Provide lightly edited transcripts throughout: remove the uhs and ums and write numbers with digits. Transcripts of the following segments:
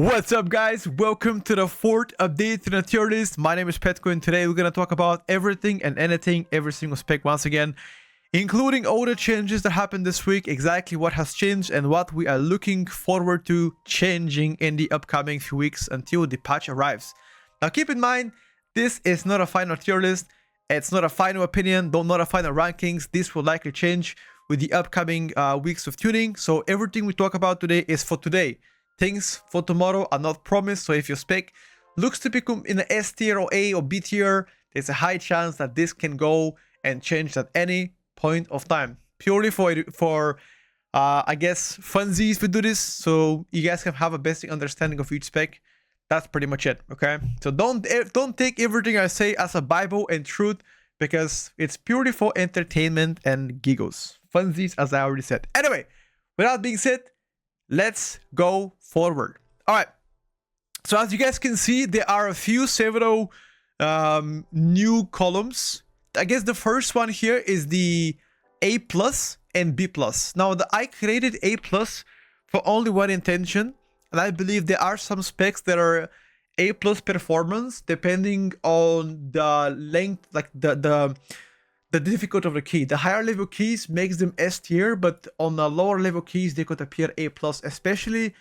What's up, guys? Welcome to the fourth update to the tier list. My name is Petko, and today we're gonna talk about everything and anything, every single spec once again, including all the changes that happened this week, exactly what has changed and what we are looking forward to changing in the upcoming few weeks until the patch arrives. Now keep in mind, this is not a final tier list, it's not a final opinion, not a final rankings. This will likely change with the upcoming weeks of tuning, so everything we talk about today is for today. Things for tomorrow are not promised, so if your spec looks to become in the S tier or A or B tier, there's a high chance that this can go and change at any point of time. Purely for I guess, funsies we do this, so you guys can have a basic understanding of each spec. That's pretty much it, okay? So don't take everything I say as a Bible and truth, because it's purely for entertainment and giggles. Funsies, as I already said. Anyway, with that being said, let's go forward. All right. So as you guys can see, there are several new columns. I guess the first one here is the A+ and B+. Now, I created A+ for only one intention, and I believe there are some specs that are A+ performance depending on the length, like the difficulty of the key. The higher level keys makes them S tier, but on the lower level keys they could appear A+, especially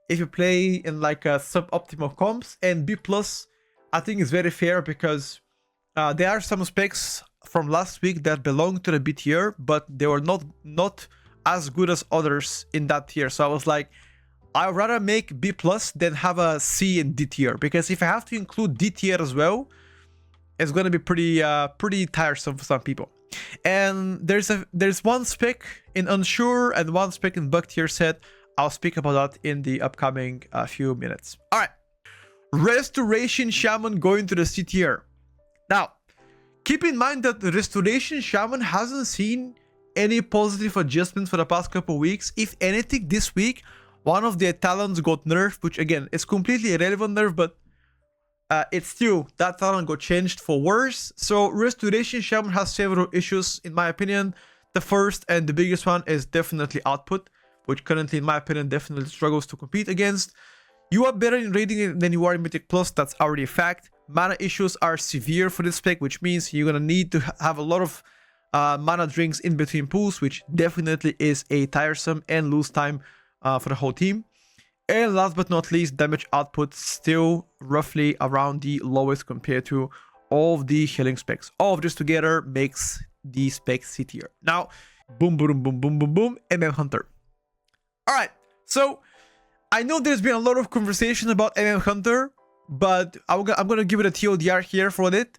if you play in like a suboptimal comps. And B+, I think is very fair because there are some specs from last week that belong to the B tier, but they were not as good as others in that tier. So I was like, I'd rather make B+ than have a C in D tier, because if I have to include D tier as well, it's gonna be pretty tiresome for some people. And there's one spec in Unsure and one spec in Bug tier set. I'll speak about that in the upcoming few minutes. All right, Restoration Shaman going to the C tier. Now, keep in mind that the Restoration Shaman hasn't seen any positive adjustments for the past couple weeks. If anything, this week, one of their talents got nerfed, which again is completely irrelevant nerf, but it's still, that talent got changed for worse. So Restoration Shaman has several issues in my opinion. The first and the biggest one is definitely output, which currently in my opinion definitely struggles to compete against. You are better in raiding it than you are in Mythic Plus, that's already a fact. Mana issues are severe for this spec, which means you're gonna need to have a lot of mana drinks in between pools, which definitely is a tiresome and lose time for the whole team. And last but not least, damage output still roughly around the lowest compared to all of the healing specs. All of this together makes the spec C tier. Now, boom, boom, boom, boom, boom, boom, Hunter. All right, so I know there's been a lot of conversation about Hunter, but I'm gonna give it a TLDR here for it.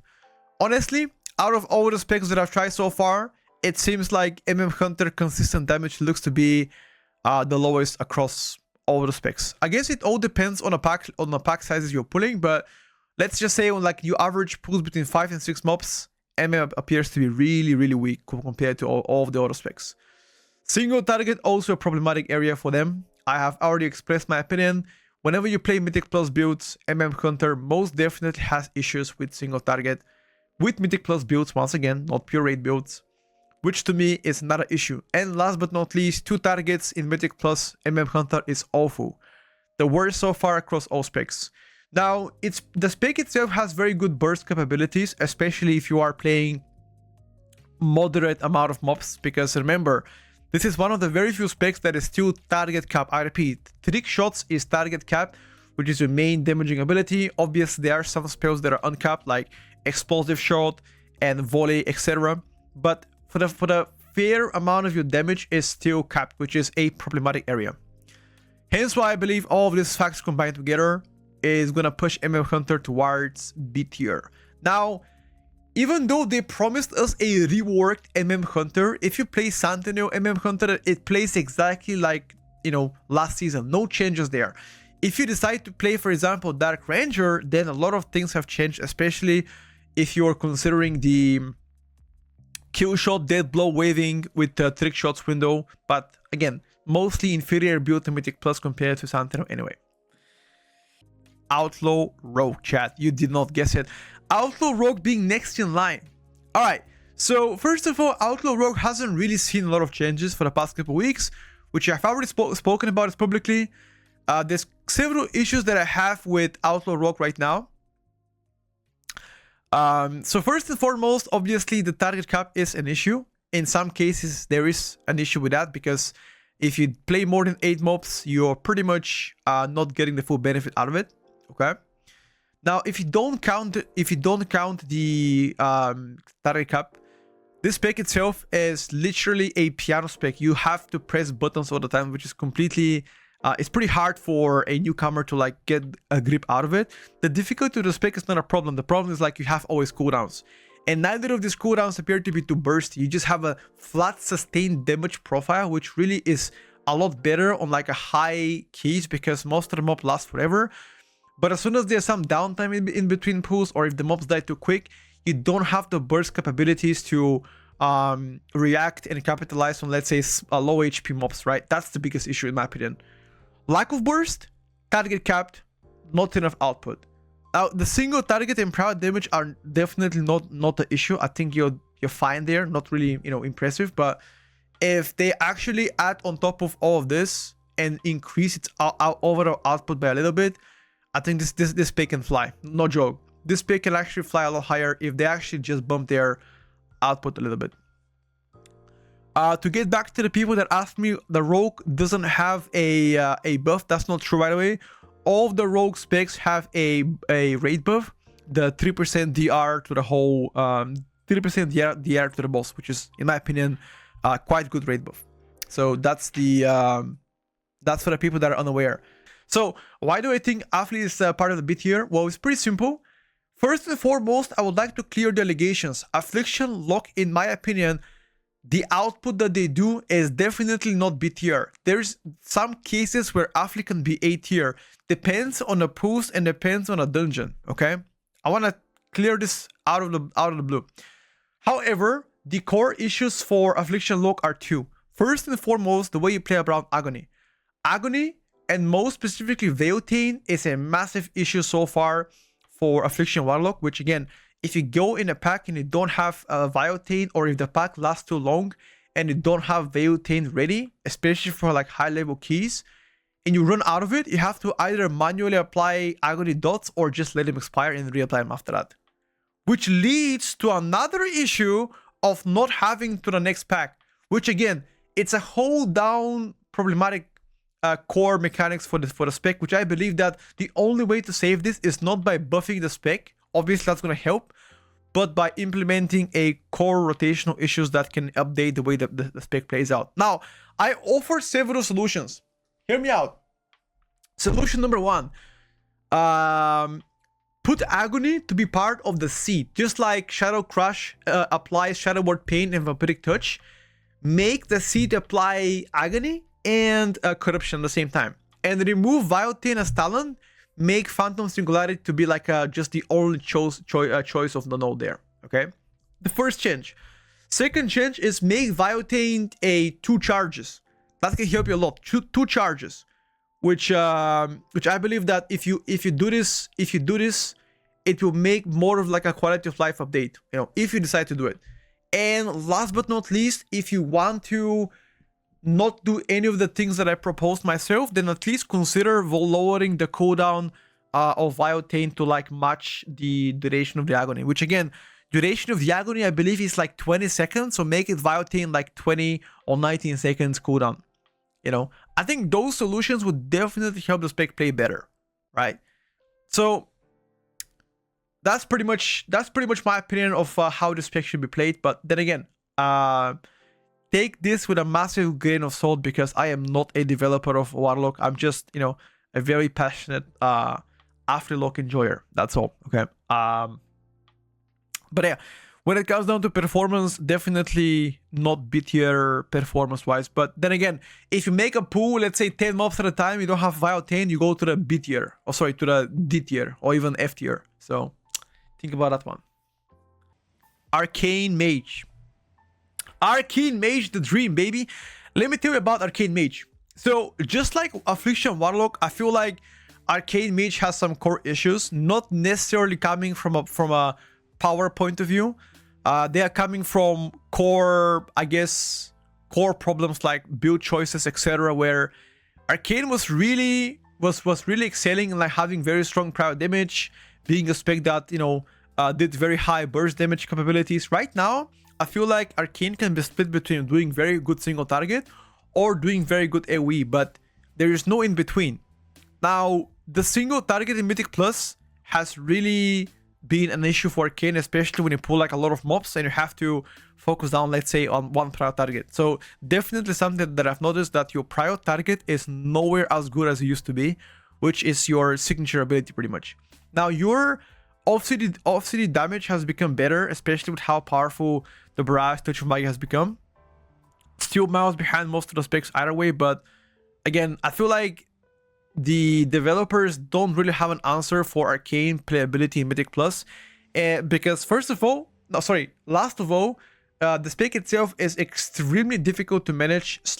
Honestly, out of all the specs that I've tried so far, it seems like Hunter consistent damage looks to be the lowest across all the specs. I guess it all depends on the pack sizes you're pulling, but let's just say on like you average pulls between 5 and 6 mobs, appears to be really weak compared to all of the other specs. Single target also a problematic area for them. I have already expressed my opinion. Whenever you play Mythic Plus builds, Hunter most definitely has issues with single target. With Mythic Plus builds, once again, not pure raid builds, which to me is not an issue. And last but not least, 2 targets in Mythic Plus Hunter is awful. The worst so far across all specs. Now, the spec itself has very good burst capabilities, especially if you are playing moderate amount of mobs, because remember, this is one of the very few specs that is still target cap. I repeat, trick shots is target cap, which is your main damaging ability. Obviously, there are some spells that are uncapped, like explosive shot and volley, etc. But for the fair amount of your damage is still capped, which is a problematic area. Hence why I believe all of these facts combined together is gonna push Hunter towards B tier. Now, even though they promised us a reworked Hunter, if you play Sentinel Hunter, it plays exactly like, you know, last season. No changes there. If you decide to play, for example, Dark Ranger, then a lot of things have changed, especially if you are considering the kill shot, dead blow waving with the trick shots window, but again, mostly inferior build to Mythic Plus compared to Sentinel anyway. Outlaw Rogue, chat. You did not guess it. Outlaw Rogue being next in line. Alright, so first of all, Outlaw Rogue hasn't really seen a lot of changes for the past couple weeks, which I've already spoken about it publicly. There's several issues that I have with Outlaw Rogue right now. So first and foremost, obviously the target cap is an issue. In some cases, there is an issue with that because if you play more than 8 mobs, you're pretty much not getting the full benefit out of it. Okay. Now, if you don't count the target cap, this spec itself is literally a piano spec. You have to press buttons all the time, which is completely it's pretty hard for a newcomer to like get a grip out of it. The difficulty of the spec is not a problem. The problem is like you have always cooldowns, and neither of these cooldowns appear to be too bursty. You just have a flat sustained damage profile, which really is a lot better on like a high keys because most of the mobs last forever. But as soon as there's some downtime in between pulls, or if the mobs die too quick, you don't have the burst capabilities to react and capitalize on, let's say, low HP mobs, right? That's the biggest issue in my opinion. Lack of burst, target capped, not enough output. Now, the single target and private damage are definitely not the issue. I think you're fine there, not really, you know, impressive. But if they actually add on top of all of this and increase its overall output by a little bit, I think this pick can fly. No joke. This pick can actually fly a lot higher if they actually just bump their output a little bit. To get back to the people that asked me, the Rogue doesn't have a buff. That's not true, by the way. All of the Rogue specs have a raid buff. The 3% DR to the whole, 3% DR to the boss, which is, in my opinion, quite good raid buff. So that's the that's for the people that are unaware. So why do I think Affliction is part of the bit here? Well, it's pretty simple. First and foremost, I would like to clear the allegations. Affliction Lock, in my opinion, the output that they do is definitely not B tier. There's some cases where Affliction can be A tier. Depends on the pools and depends on a dungeon. Okay, I want to clear this out of the blue. However, the core issues for Affliction Lock are two. First and foremost, the way you play around Agony. Agony, and most specifically Veiltain, is a massive issue so far for Affliction Warlock, which again, if you go in a pack and you don't have Veiltain, or if the pack lasts too long and you don't have Veiltain ready, especially for like high level keys, and you run out of it, you have to either manually apply Agony dots or just let them expire and reapply them after that. Which leads to another issue of not having to the next pack, which again, it's a whole down problematic core mechanics for the spec, which I believe that the only way to save this is not by buffing the spec, obviously that's going to help, but by implementing a core rotational issues that can update the way that the spec plays out. Now, I offer several solutions. Hear me out. Solution number one, put Agony to be part of the seed, just like Shadow Crush applies Shadow Word Pain and Vampiric Touch. Make the seed apply Agony and Corruption at the same time, and remove Veiltain as talent. Make Phantom Singularity to be like just the only choice of the node there. Okay, the first change. Second change is make Veiltain a 2 charges. That can help you a lot. Two charges, which I believe that if you do this, it will make more of like a quality of life update. You know, if you decide to do it. And last but not least, if you want to not do any of the things that I proposed myself, then at least consider lowering the cooldown of Veiltain to like match the duration of the Agony, which again, duration of the Agony I believe is like 20 seconds, so make it Veiltain like 20 or 19 seconds cooldown. You know, I think those solutions would definitely help the spec play better, right? So that's pretty much my opinion of how the spec should be played. But then again, take this with a massive grain of salt, because I am not a developer of Warlock. I'm just, you know, a very passionate Afterlock enjoyer. That's all. Okay. But yeah, when it comes down to performance, definitely not B tier performance wise. But then again, if you make a pool, let's say 10 mobs at a time, you don't have Veiltain, you go to the B tier. Oh, sorry, to the D tier or even F tier. So think about that one. Arcane Mage. Arcane Mage, the dream, baby. Let me tell you about Arcane Mage. So just like Affliction Warlock, I feel like Arcane Mage has some core issues, not necessarily coming from a power point of view. They are coming from core, I guess, core problems like build choices, etc., where Arcane was really was really excelling in like having very strong crowd damage, being a spec that, you know, did very high burst damage capabilities. Right now, I feel like Arcane can be split between doing very good single target or doing very good AoE, but there is no in between. Now, the single target in Mythic Plus has really been an issue for Arcane, especially when you pull like a lot of mobs and you have to focus down, let's say, on one prior target. So definitely something that I've noticed, that your prior target is nowhere as good as it used to be, which is your signature ability pretty much. Now, your off-city damage has become better, especially with how powerful the Barrage Touch of Magic has become. Still miles behind most of the specs either way, but again, I feel like the developers don't really have an answer for Arcane playability in Mythic Plus, because last of all, the spec itself is extremely difficult to manage /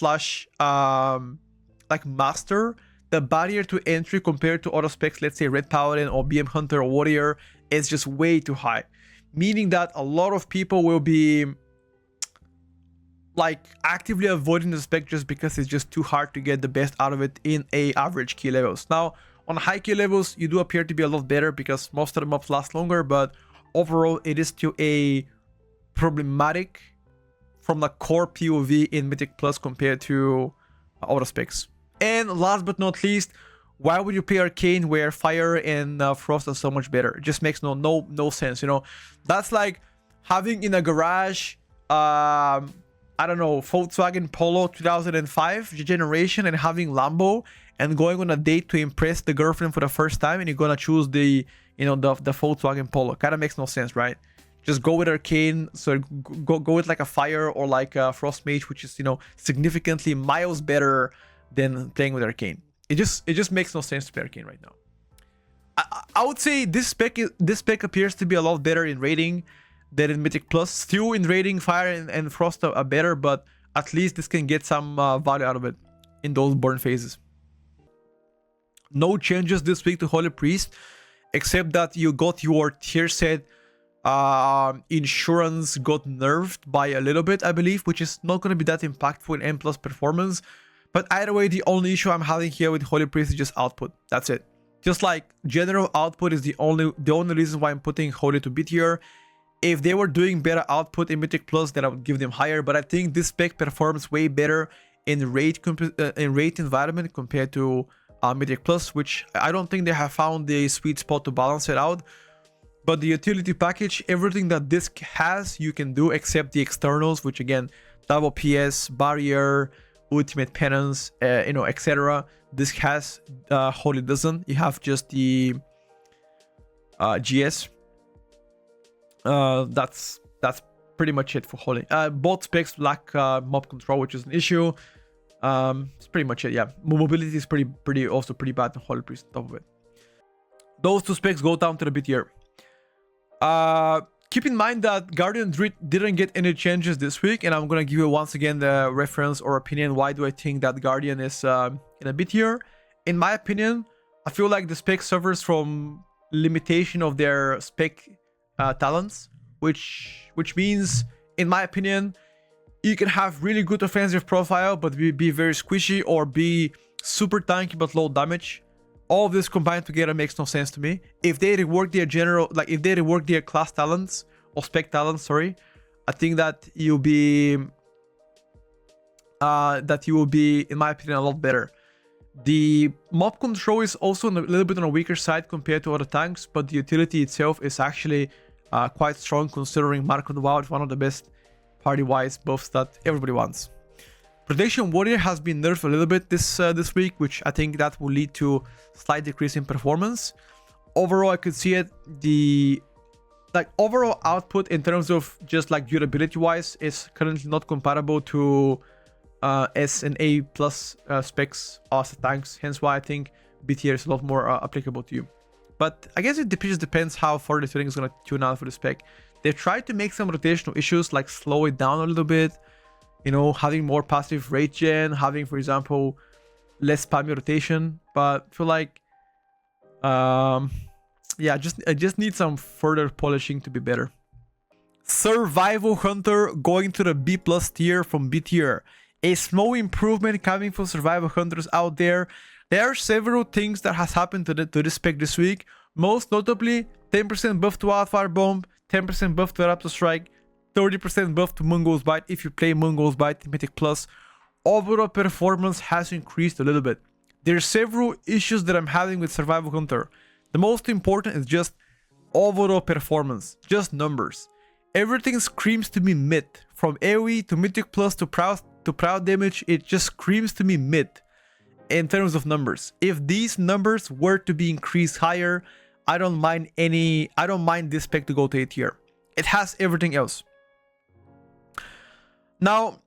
like master. The barrier to entry compared to other specs, let's say Red Paladin or BM Hunter or Warrior, is just way too high, meaning that a lot of people will be like actively avoiding the spec just because it's just too hard to get the best out of it in a average key levels. Now, on high key levels, you do appear to be a lot better because most of the mobs last longer, but overall, it is still a problematic from the core POV in Mythic Plus compared to other specs. And last but not least, why would you play Arcane where Fire and Frost are so much better? It just makes no sense, you know. That's like having in a garage, I don't know, Volkswagen Polo 2005 generation and having Lambo and going on a date to impress the girlfriend for the first time, and you're gonna choose the, you know, the Volkswagen Polo. Kind of makes no sense, right? Just go with Arcane, so go with like a Fire or like a Frost Mage, which is, you know, significantly miles better than playing with Arcane. It just makes no sense to play Arcane right now. I would say this spec appears to be a lot better in rating than in Mythic Plus. Still in rating, Fire and Frost are better, but at least this can get some value out of it in those burn phases. No changes this week to Holy Priest, except that you got your tier set insurance got nerfed by a little bit, I believe, which is not going to be that impactful in M+ performance. But either way, the only issue I'm having here with Holy Priest is just output. That's it. Just like general output is the only reason why I'm putting Holy to B tier. If they were doing better output in Mythic Plus, then I would give them higher. But I think this spec performs way better in raid environment compared to Mythic Plus, which I don't think they have found the sweet spot to balance it out. But the utility package, everything that this has, you can do except the externals, which again, double PS, barrier, ultimate penance, you know, etc. This has, Holy doesn't. You have just the GS. That's pretty much it for Holy. Both specs lack mob control, which is an issue. It's pretty much it. Yeah, mobility is also pretty bad in Holy Priest on top of it. Those two specs go down to the B tier. Keep in mind that Guardian Druid didn't get any changes this week, and I'm gonna give you once again the reference or opinion. Why do I think that Guardian is in a B tier? In my opinion, I feel like the spec suffers from limitation of their spec talents, which means, in my opinion, you can have really good offensive profile but be very squishy, or be super tanky but low damage. All of this combined together makes no sense to me. If they rework their if they rework their class talents or spec talents, sorry, I think that you'll be in my opinion, a lot better. The mob control is also a little bit on a weaker side compared to other tanks, but the utility itself is actually quite strong, considering Mark on the Wild is one of the best party-wise buffs that everybody wants. Protection Warrior has been nerfed a little bit this week, which I think that will lead to slight decrease in performance. Overall, I could see it. The overall output in terms of just like durability-wise is currently not comparable to S and A plus specs as tanks. Hence why I think B tier is a lot more applicable to you. But I guess it just depends how far the tuning is going to tune out for the spec. They've tried to make some rotational issues, like slow it down a little bit. You know, having more passive rate gen, having, for example, less spammy rotation. But I feel like, yeah, I just need some further polishing to be better. Survival Hunter going to the B+ tier from B tier. A small improvement coming from Survival Hunters out there. There are several things that has happened to this spec this week. Most notably, 10% buff to Wildfire Bomb, 10% buff to Raptor Strike, 30% buff to Mungo's Bite if you play Mungo's Bite in Mythic Plus. Overall performance has increased a little bit. There's several issues that I'm having with Survival Hunter. The most important is just overall performance, just numbers. Everything screams to me mid. From AoE to Mythic Plus to proud damage, it just screams to me mid in terms of numbers. If these numbers were to be increased higher, I don't mind this spec to go to A tier. It has everything else. Now,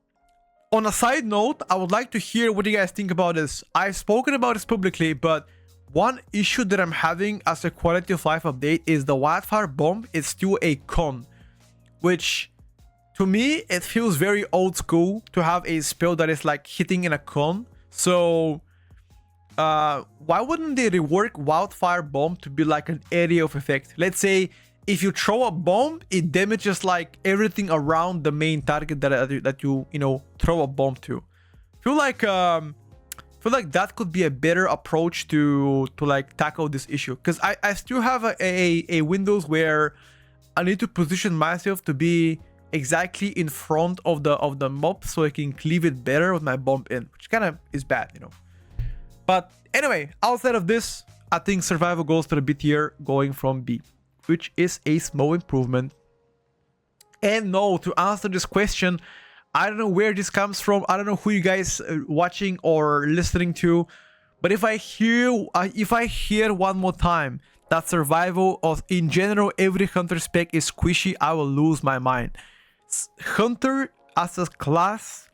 on a side note, I would like to hear what you guys think about this. I've spoken about this publicly, but one issue that I'm having as a quality of life update is the Wildfire Bomb is still a con, which to me, it feels very old school to have a spell that is like hitting in a con. So why wouldn't they rework Wildfire Bomb to be like an area of effect? Let's say if you throw a bomb, it damages like everything around the main target that you throw a bomb to. Feel like that could be a better approach to like tackle this issue, because I still have a windows where I need to position myself to be exactly in front of the mob so I can cleave it better with my bomb in, which kind of is bad, But anyway, outside of this, I think survival goes to the B tier, going from B, which is a small improvement. And no, to answer this question, I don't know where this comes from. I don't know who you guys are watching or listening to, but if I hear one more time that survival of in general every hunter spec is squishy, I will lose my mind. Hunter as a class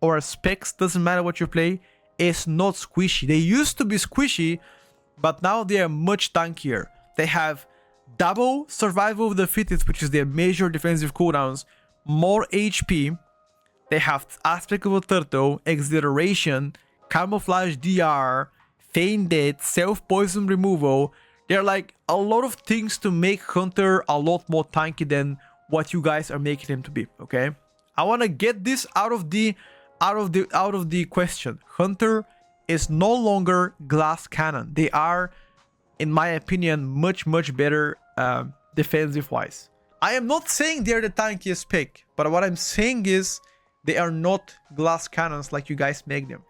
or a specs, doesn't matter what you play, is not squishy. They used to be squishy, but now they are much tankier. They have double survival of the fittest, which is their major defensive cooldowns, more HP. They have Aspect of a Turtle, Exhilaration, Camouflage DR, Feign Death, Self-Poison Removal. They're like a lot of things to make Hunter a lot more tanky than what you guys are making him to be, okay? I want to get this out of the question. Hunter is no longer glass cannon. They are, in my opinion, much better defensive wise. I am not saying they're the tankiest pick, but what I'm saying is they are not glass cannons like you guys make them.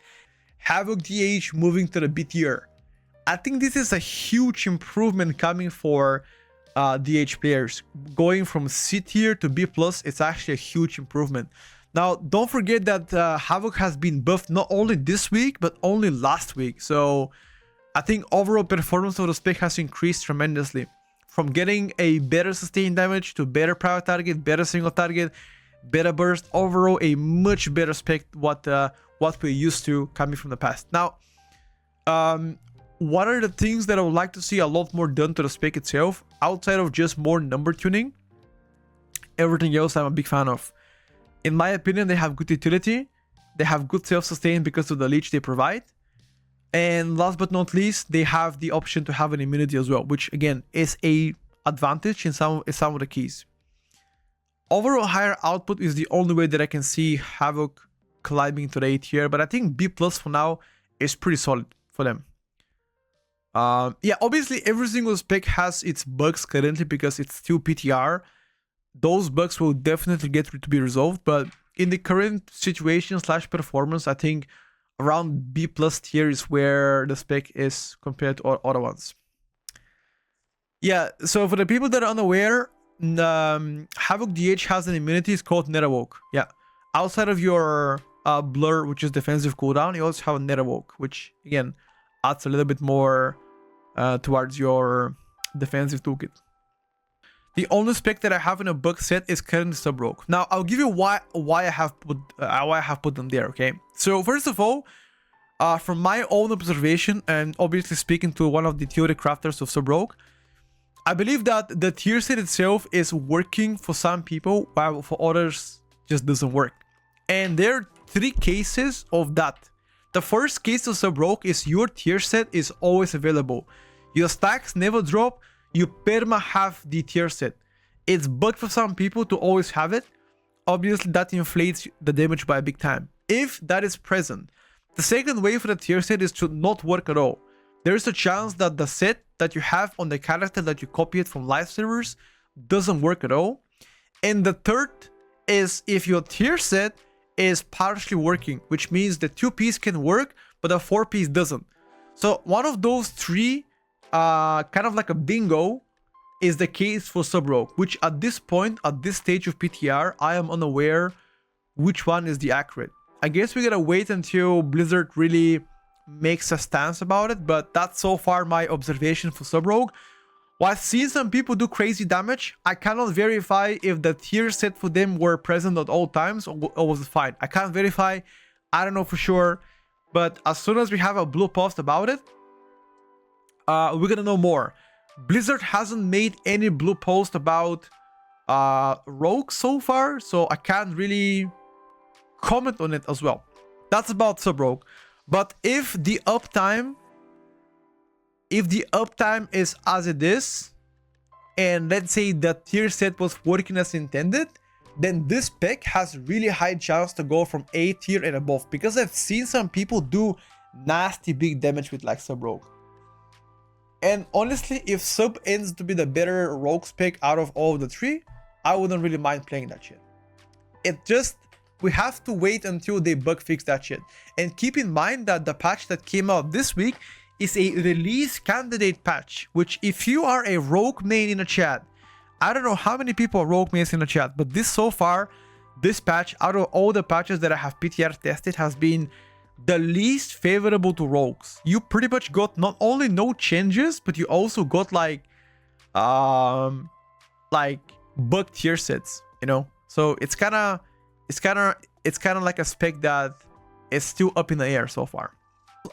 Havoc DH moving to the B tier. I think this is a huge improvement coming for DH players. Going from C tier to B+, it's actually a huge improvement. Now, don't forget that Havoc has been buffed not only this week, but only last week. So I think overall performance of the spec has increased tremendously. From getting a better sustained damage to better private target, better single target, better burst. Overall, a much better spec what we're used to coming from the past. Now, what are the things that I would like to see a lot more done to the spec itself, outside of just more number tuning? Everything else I'm a big fan of. In my opinion, they have good utility. They have good self-sustain because of the leech they provide. And last but not least, they have the option to have an immunity as well, which again is a advantage in some of the keys. Overall higher output is the only way that I can see Havoc climbing to the A tier, but I think B+ for now is pretty solid for them. Yeah, obviously every single spec has its bugs currently because it's still PTR. Those bugs will definitely get to be resolved, but in the current situation / performance, I think around B+ tier is where the spec is compared to other ones. Yeah, so for the people that are unaware, Havoc DH has an immunity, it's called Netherwalk. Yeah, outside of your blur, which is defensive cooldown, you also have a Netherwalk, which again adds a little bit more towards your defensive toolkit. The only spec that I have in a bug set is currently Sub Rogue. Now I'll give you why I have put them there. Okay, so first of all, from my own observation and obviously speaking to one of the theory crafters of Sub Rogue, I believe that the tier set itself is working for some people, while for others just doesn't work. And there are 3 cases of that. The first case of Sub Rogue is your tier set is always available. Your stacks never drop. You perma have the tier set. It's bugged for some people to always have it. Obviously, that inflates the damage by a big time. If that is present, The second way for the tier set is to not work at all. There's a chance that the set that you have on the character that you copied from live servers doesn't work at all. And the third is if your tier set is partially working, which means the 2-piece can work, but the 4-piece doesn't. So one of those three, kind of like a bingo, is the case for Sub Rogue, which at this point, at this stage of PTR, I am unaware which one is the accurate. I guess we gotta wait until Blizzard really makes a stance about it, but that's so far my observation for Sub Rogue. While seeing some people do crazy damage, I cannot verify if the tier set for them were present at all times or was it fine. I can't verify, I don't know for sure, but as soon as we have a blue post about it, we're gonna know more. Blizzard hasn't made any blue post about Rogue so far, so I can't really comment on it as well. That's about Sub Rogue. But if the uptime is as it is, and let's say the tier set was working as intended, then this pick has really high chance to go from A tier and above, because I've seen some people do nasty big damage with like Sub Rogue. And honestly, if Sub ends to be the better Rogue's pick out of all of the three, I wouldn't really mind playing that shit. It just, we have to wait until they bug fix that shit. And keep in mind that the patch that came out this week is a release candidate patch, which if you are a Rogue main in a chat, I don't know how many people are Rogue mains in the chat, but this so far, this patch, out of all the patches that I have PTR tested, has been the least favorable to Rogues. You pretty much got not only no changes, but you also got like bug tier sets, you know? So it's kind of like a spec that is still up in the air so far.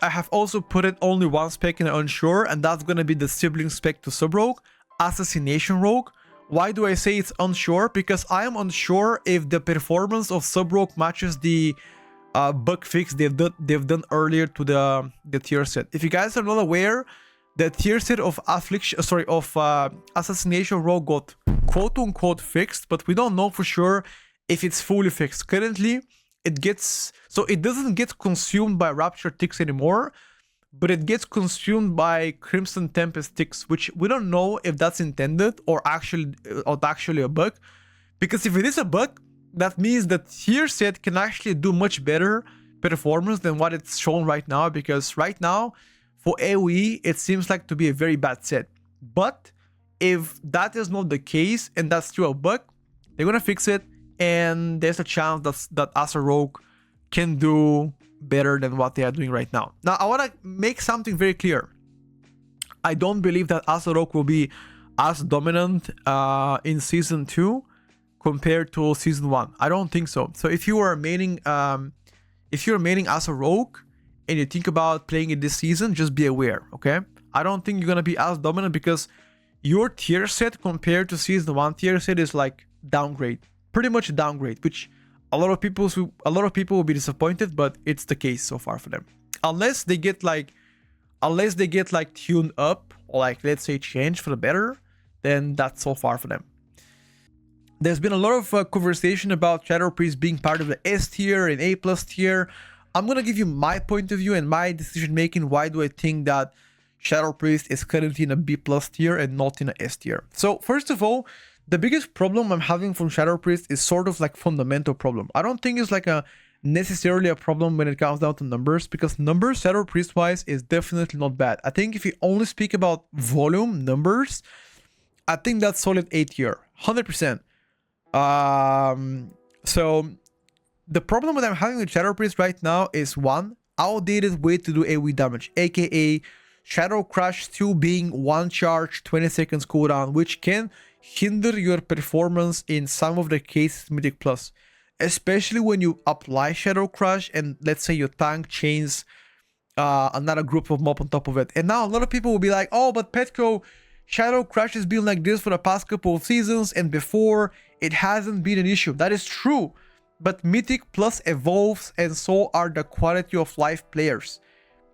I have also put in only one spec in the unsure, and that's gonna be the sibling spec to Sub Rogue, Assassination Rogue. Why do I say it's unsure? Because I am unsure if the performance of Sub Rogue matches the bug fix they've done earlier to the tier set. If you guys are not aware, the tier set of Assassination Rogue got quote-unquote fixed, but we don't know for sure if it's fully fixed. Currently, it doesn't get consumed by Rapture ticks anymore, but it gets consumed by Crimson Tempest ticks, which we don't know if that's intended or actually a bug. Because if it is a bug, that means the tier set can actually do much better performance than what it's shown right now, because right now for AoE it seems like to be a very bad set. But if that is not the case and that's still a bug, they're gonna fix it, and there's a chance that Asa Rogue can do better than what they are doing right now. Now I want to make something very clear. I don't believe that Asa Rogue will be as dominant in season 2 compared to season 1. I don't think so. So if you are maining Asa Rogue and you think about playing it this season, just be aware, okay? I don't think you're gonna be as dominant because your tier set compared to season 1 tier set is like downgrade, pretty much downgrade, which a lot of people will be disappointed, but it's the case so far for them. Unless they get like tuned up or like, let's say, changed for the better, then that's so far for them. There's been a lot of conversation about Shadow Priest being part of the S tier and A+ tier. I'm gonna give you my point of view and my decision making. Why do I think that Shadow Priest is currently in a B+ tier and not in a S tier? So first of all, the biggest problem I'm having from Shadow Priest is sort of like fundamental problem. I don't think it's like necessarily a problem when it comes down to numbers, because numbers Shadow Priest wise is definitely not bad. I think if you only speak about volume numbers, I think that's solid A tier, 100%. So the problem that I'm having with Shadow Priest right now is one, outdated way to do AoE damage, aka Shadow Crash still being 1 charge, 20 seconds cooldown, which can hinder your performance in some of the cases Mythic Plus, especially when you apply Shadow Crash and let's say your tank chains another group of mob on top of it. And now a lot of people will be like, oh, but Petko, Shadow Crash has been like this for the past couple of seasons, and before it hasn't been an issue. That is true, but Mythic Plus evolves, and so are the quality of life players.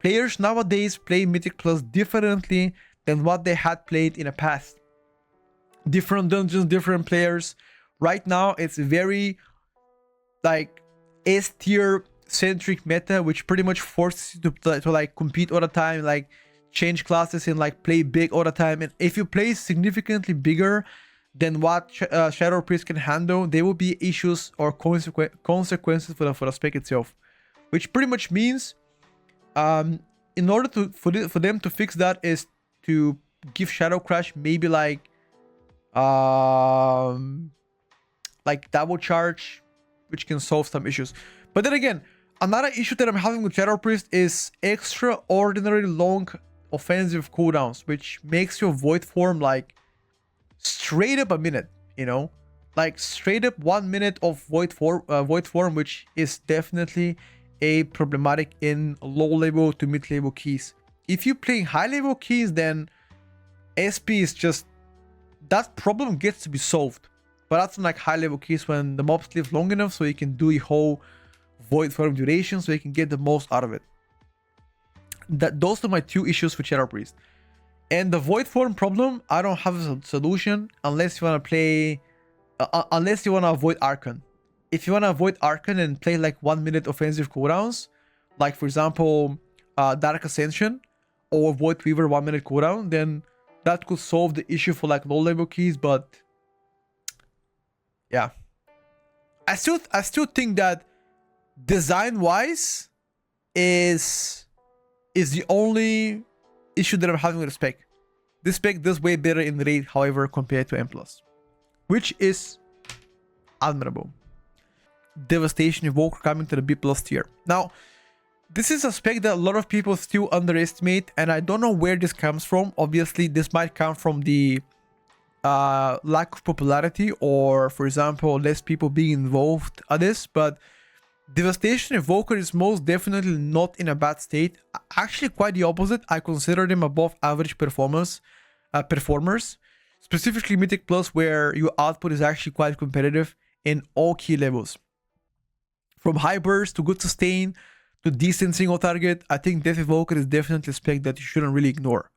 Players nowadays play Mythic Plus differently than what they had played in the past. Different dungeons, different players. Right now, it's very like S tier centric meta, which pretty much forces you to like compete all the time, like change classes and like play big all the time. And if you play significantly bigger than what Shadow Priest can handle, there will be issues or consequences for the spec itself, which pretty much means in order for them to fix that is to give Shadow Crash maybe like double charge, which can solve some issues. But then again, another issue that I'm having with Shadow Priest is extraordinarily long offensive cooldowns, which makes your Void form like straight up a minute, you know, like straight up 1 minute of Void form, which is definitely a problematic in low level to mid level keys. If you play high level keys, then SP is just, that problem gets to be solved. But that's on like high level keys when the mobs live long enough so you can do a whole Void form duration so you can get the most out of it. Those are my two issues with Shadow Priest. And the Void form problem, I don't have a solution unless you want to play, unless you want to avoid Arcane. If you want to avoid Arcane and play like 1 minute offensive cooldowns, like for example, Dark Ascension or Void Weaver 1 minute cooldown, then that could solve the issue for like low level keys. But yeah, I still think that design wise is the only issue that I'm having with the spec. This spec does way better in raid, however, compared to M+, which is admirable. Devastation Evoker coming to the B+ tier. Now, this is a spec that a lot of people still underestimate, and I don't know where this comes from. Obviously, this might come from the lack of popularity, or for example, less people being involved at this, but Devastation Evoker is most definitely not in a bad state. Actually, quite the opposite. I consider them above average performers, specifically Mythic Plus, where your output is actually quite competitive in all key levels. From high burst to good sustain to decent single target, I think Death Evoker is definitely a spec that you shouldn't really ignore.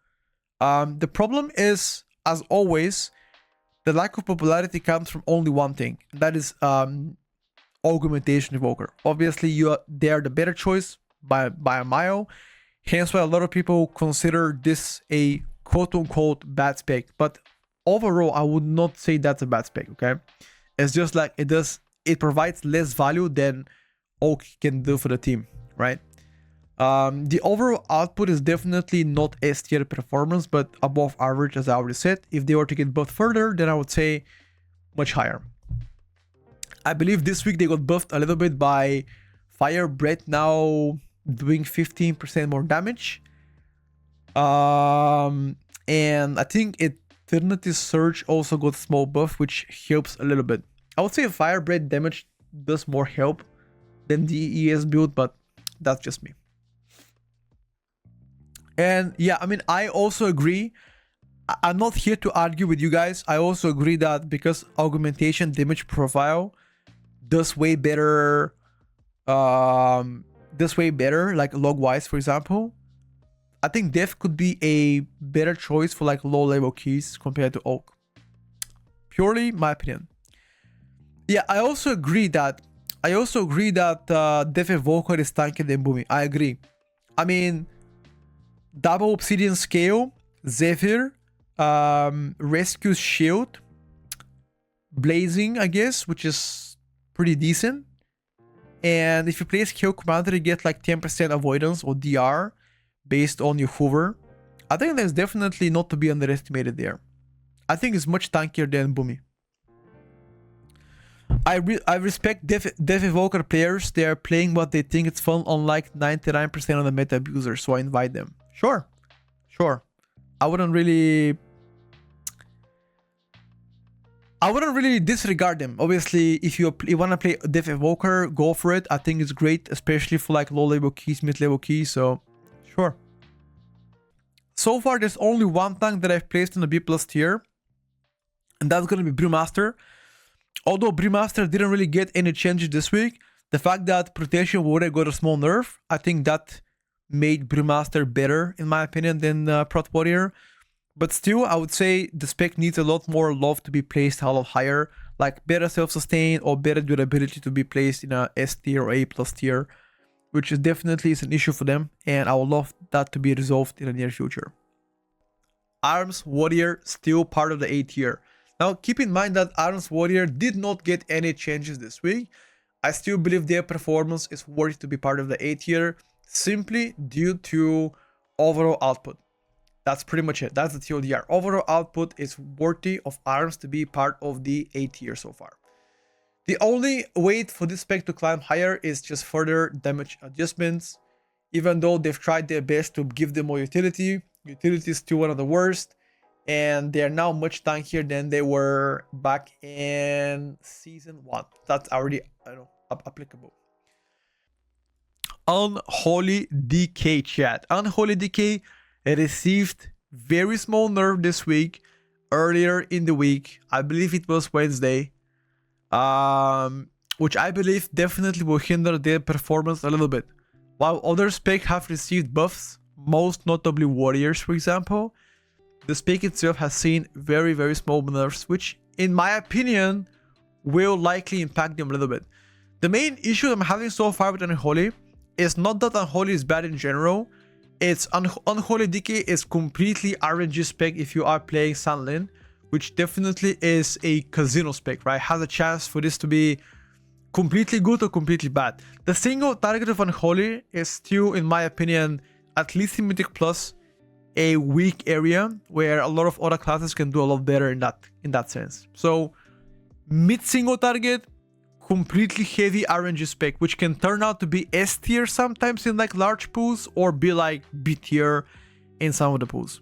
The problem is, as always, the lack of popularity comes from only one thing. That is Augmentation Evoker. Obviously, they are the better choice by a mile. Hence why a lot of people consider this a quote-unquote bad spec. But overall, I would not say that's a bad spec, okay? It's just like it provides less value than Oak can do for the team, right? The overall output is definitely not S tier performance, but above average, as I already said. If they were to get buffed further, then I would say much higher. I believe this week they got buffed a little bit by Fire Breath now doing 15% more damage. And I think Eternity Surge also got a small buff, which helps a little bit. I would say Fire Breath damage does more help than the ES build, but that's just me. And yeah, I mean, I also agree. I'm not here to argue with you guys. I also agree that because augmentation damage profile does way better, like log-wise, for example, I think Def could be a better choice for like low-level keys compared to Oak. Purely my opinion. Yeah, I also agree that Def Evoker is tankier than Boomy. I agree. I mean, double Obsidian Scale, Zephyr, Rescue's Shield, Blazing, I guess, which is pretty decent. And if you play Scale Commander, you get like 10% avoidance or DR based on your hover. I think that's definitely not to be underestimated there. I think it's much tankier than Boomy. I respect Def Evoker players. They are playing what they think it's fun, unlike 99% of the meta abusers, so I invite them. Sure. I wouldn't really disregard them. Obviously, if you want to play Def Evoker, go for it. I think it's great, especially for like low-level keys, mid-level keys, so sure. So far, there's only one tank that I've placed in the B+ tier, and that's going to be Brewmaster. Although Brewmaster didn't really get any changes this week, the fact that Protection Warrior got a small nerf, I think that made Brewmaster better, in my opinion, than Prot Warrior. But still, I would say the spec needs a lot more love to be placed a lot higher, like better self-sustain or better durability to be placed in a S tier or A+ tier. which is definitely is an issue for them, and I would love that to be resolved in the near future. Arms Warrior still part of the A tier. Now keep in mind that Arms Warrior did not get any changes this week. I still believe their performance is worthy to be part of the A tier simply due to overall output. That's pretty much it. That's the TLDR. Overall output is worthy of Arms to be part of the A tier so far. The only way for this spec to climb higher is just further damage adjustments. Even though they've tried their best to give them more utility, utility is still one of the worst. And they are now much tankier than they were back in Season 1. That's already, I don't know, applicable. Unholy Decay, chat. Unholy Decay received very small nerf this week, earlier in the week. I believe it was Wednesday. Which I believe definitely will hinder their performance a little bit. While other specs have received buffs, most notably Warriors, for example, the spec itself has seen very, very small nerfs, which in my opinion will likely impact them a little bit. The main issue I'm having so far with Unholy is not that Unholy is bad in general. It's Unholy Decay is completely RNG spec if you are playing Sanlin, which definitely is a casino spec, right? Has a chance for this to be completely good or completely bad. The single target of Unholy is still, in my opinion, at least in Mythic Plus, a weak area where a lot of other classes can do a lot better in that sense. So mid single target, completely heavy RNG spec, which can turn out to be S tier sometimes in like large pools or be like B tier in some of the pools.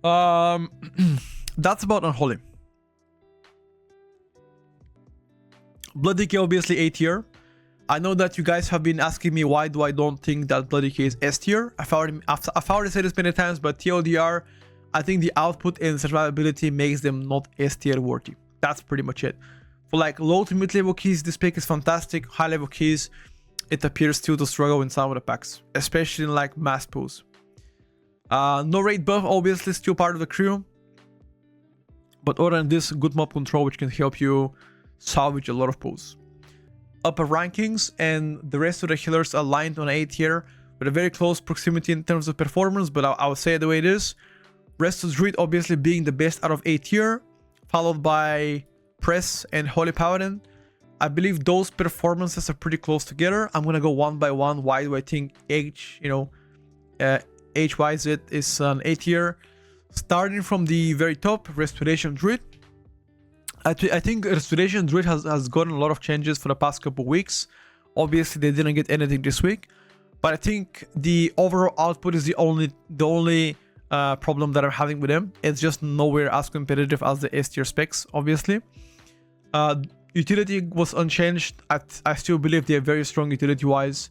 That's about Unholy. Blood Decay obviously A tier. I know that you guys have been asking me why do I don't think that Blood Decay is S tier. I've already said this many times, but TLDR, I think the output and survivability makes them not S tier worthy. That's pretty much it. For like low to mid level keys, this pick is fantastic. High level keys, it appears still to struggle in some of the packs, especially in like mass pools. No raid buff, obviously still part of the crew. But other than this, good mob control, which can help you salvage a lot of pools. Upper rankings and the rest of the healers aligned on A tier with a very close proximity in terms of performance, but I would say it the way it is. Rest of Druid obviously being the best out of A tier, followed by Press and Holy Paladin. I believe those performances are pretty close together. I'm gonna go one by one. Why do I think HYZ is an A tier? Starting from the very top, Restoration Druid. I think Restoration Druid has gotten a lot of changes for the past couple weeks. Obviously, they didn't get anything this week, but I think the overall output is the only problem that I'm having with them. It's just nowhere as competitive as the S tier specs, obviously. Utility was unchanged. I still believe they're very strong utility-wise.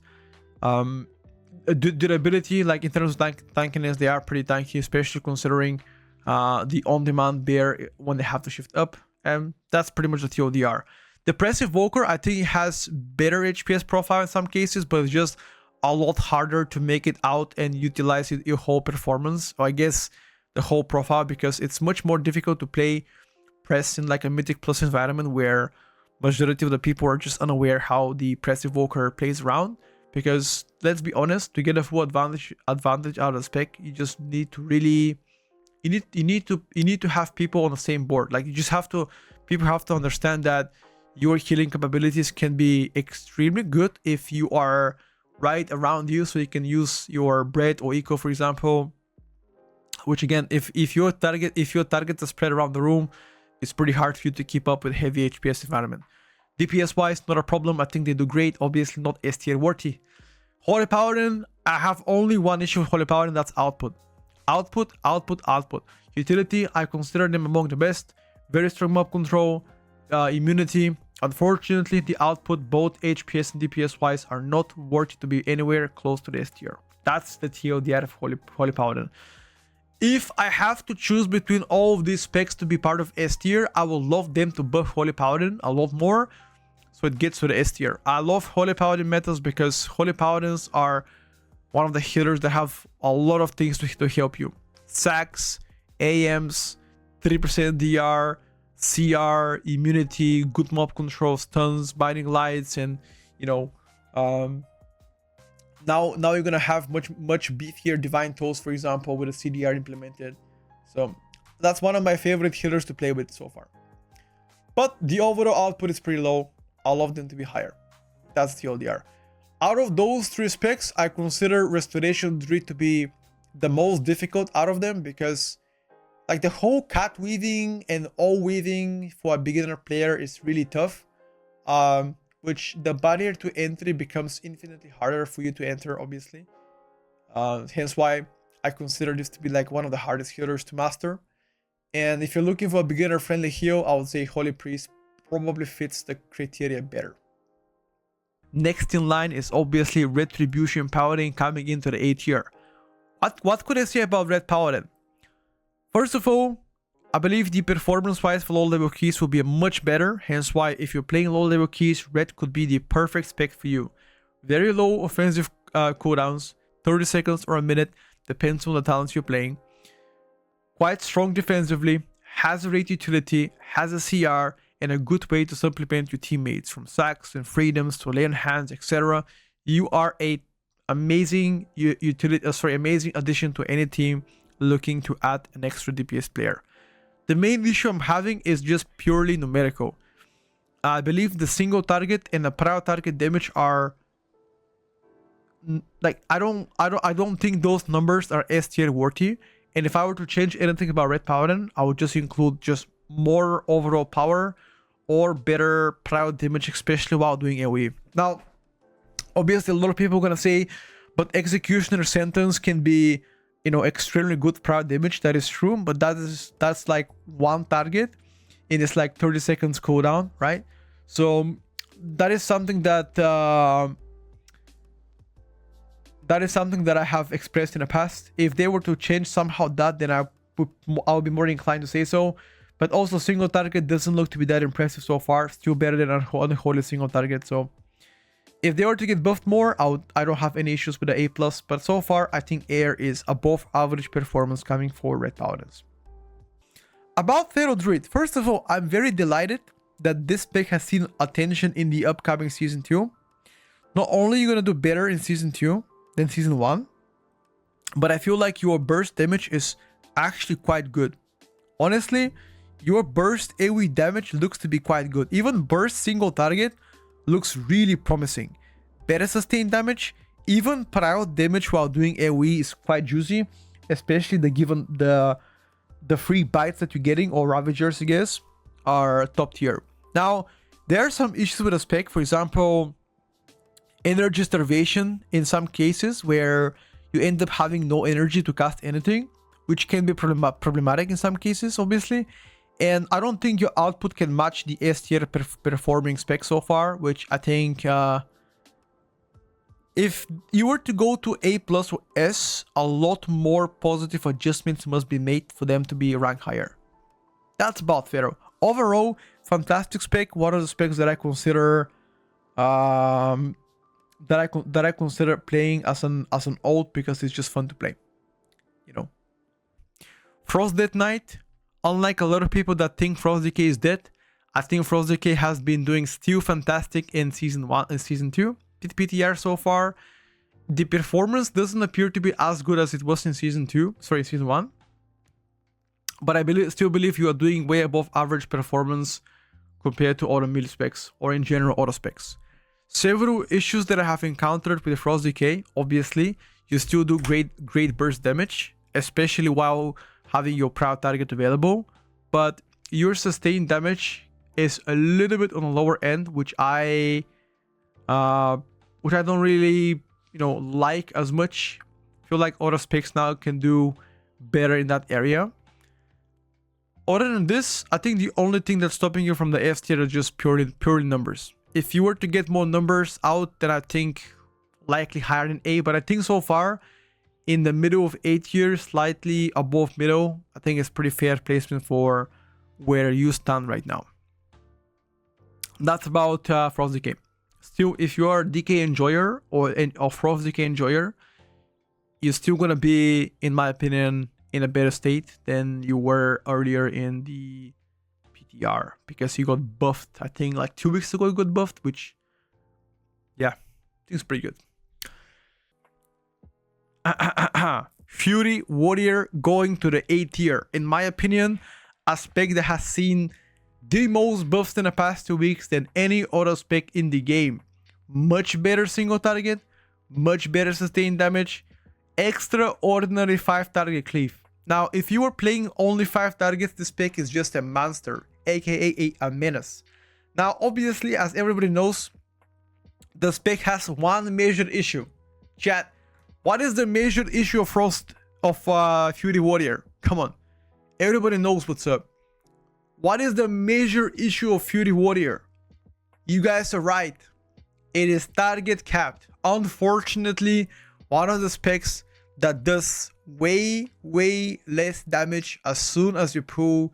Durability, like in terms of tankiness, they are pretty tanky, especially considering the on-demand bear when they have to shift up. And that's pretty much the TLDR. Depressive Evoker, I think it has better HPS profile in some cases, but it's just a lot harder to make it out and utilize your whole performance, or I guess the whole profile, because it's much more difficult to play Press in like a Mythic Plus environment where majority of the people are just unaware how the Press Evoker plays around. Because let's be honest, to get a full advantage out of the spec, you just need to really you need to have people on the same board. Like people have to understand that your healing capabilities can be extremely good if you are right around you, so you can use your bread or eco, for example. Which again, if your targets are spread around the room, it's pretty hard for you to keep up with heavy HPS environment. DPS wise, not a problem. I think they do great. Obviously not S tier worthy. Holy Paladin, I have only one issue with Holy Paladin, that's output. Output. Utility, I consider them among the best. Very strong mob control, immunity. Unfortunately, the output, both HPS and DPS wise, are not worthy to be anywhere close to the S tier. That's the TLDR of Holy Paladin. If I have to choose between all of these specs to be part of S tier, I would love them to buff Holy Paladin a lot more, so it gets to the S tier. I love Holy Paladin metas because Holy Paladins are one of the healers that have a lot of things to help you. Sacks, AMs, 3% DR, CR, immunity, good mob control, stuns, binding lights, and you know, now you're gonna have much beefier divine toes, for example, with a CDR implemented. So that's one of my favorite healers to play with so far. But the overall output is pretty low. I love them to be higher. That's the TLDR. Out of those 3 specs, I consider Restoration Druid to be the most difficult out of them, because like the whole cat weaving and all weaving for a beginner player is really tough, which the barrier to entry becomes infinitely harder for you to enter, obviously. Hence why I consider this to be like one of the hardest healers to master. And if you're looking for a beginner friendly heal, I would say Holy Priest probably fits the criteria better. Next in line is obviously Retribution Paladin coming into the A tier. What could I say about Red Paladin? First of all, I believe the performance-wise for low-level keys will be much better, hence why if you're playing low-level keys, Red could be the perfect spec for you. Very low offensive cooldowns, 30 seconds or a minute, depends on the talents you're playing. Quite strong defensively, has a rate utility, has a CR, and a good way to supplement your teammates from sacks and freedoms to lay on hands, etc. You are a amazing amazing addition to any team looking to add an extra DPS player. The main issue I'm having is just purely numerical. I believe the single target and the prior target damage are like I don't think those numbers are S tier worthy. And if I were to change anything about Red Paladin, I would just include just more overall power or better prior damage, especially while doing AoE. Now, obviously, a lot of people are gonna say, but Executioner Sentence can be, you know, extremely good prior damage. That is true, but that's like one target, and it's like 30 seconds cooldown, right? So that is something that I have expressed in the past. If they were to change somehow that, then I would be more inclined to say so. But also, single target doesn't look to be that impressive so far. Still better than Unholy single target. So if they were to get buffed more, I don't have any issues with the A+. But so far, I think Air is above average performance coming for Red Paladins. About Feral Druid, first of all, I'm very delighted that this spec has seen attention in the upcoming Season 2. Not only are you going to do better in Season 2 than Season 1, but I feel like your burst damage is actually quite good. Honestly, your burst AoE damage looks to be quite good. Even burst single target looks really promising. Better sustained damage, even prior damage while doing AoE is quite juicy, especially the free bites that you're getting, or Ravagers, I guess, are top tier. Now, there are some issues with the spec. For example, energy starvation in some cases where you end up having no energy to cast anything, which can be problematic in some cases, obviously. And I don't think your output can match the S tier performing spec so far, which I think if you were to go to A+ or S, a lot more positive adjustments must be made for them to be ranked higher. That's about Pharaoh. Overall, fantastic spec. One of the specs that I consider that I consider playing as an ult because it's just fun to play. You know. Frost Death Knight. Unlike a lot of people that think Frost Decay is dead, I think Frost Decay has been doing still fantastic in Season 1 and Season 2. PTR so far. The performance doesn't appear to be as good as it was in Season 1. But I still believe you are doing way above average performance compared to other melee specs, or in general auto specs. Several issues that I have encountered with Frost Decay. Obviously, you still do great burst damage, especially while having your proud target available, but your sustained damage is a little bit on the lower end, which I don't really, like as much. I feel like other specs now can do better in that area. Other than this, I think the only thing that's stopping you from the S tier is just purely numbers. If you were to get more numbers out, then I think likely higher than A, but I think so far in the middle of A tier, slightly above middle, I think it's pretty fair placement for where you stand right now. That's about Frost Decay. Still, if you are a DK enjoyer or Frost Decay enjoyer, you're still gonna be, in my opinion, in a better state than you were earlier in the PTR because he got buffed. I think like 2 weeks ago he got buffed, which, yeah, I think it's pretty good. Fury Warrior going to the A tier. In my opinion, a spec that has seen the most buffs in the past 2 weeks than any other spec in the game. Much better single target, much better sustained damage, extraordinary 5 target cleave. Now, if you are playing only 5 targets, this spec is just a monster, aka a menace. Now, obviously, as everybody knows, the spec has one major issue. Chat, what is the major issue of Fury Warrior? Come on, everybody knows what's up. What is the major issue of Fury Warrior? You guys are right. It is target capped. Unfortunately, one of the specs that does way less damage as soon as you pull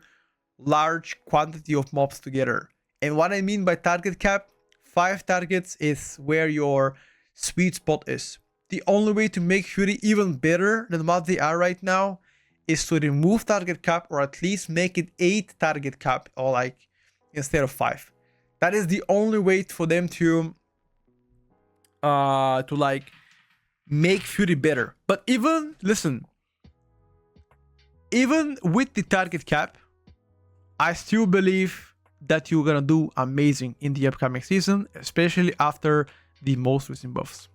large quantity of mobs together. And what I mean by target cap, 5 targets is where your sweet spot is. The only way to make Fury even better than what they are right now is to remove target cap, or at least make it 8 target cap, or like instead of 5. That is the only way for them to like make Fury better. But even, listen, even with the target cap, I still believe that you're gonna do amazing in the upcoming season, especially after the most recent buffs.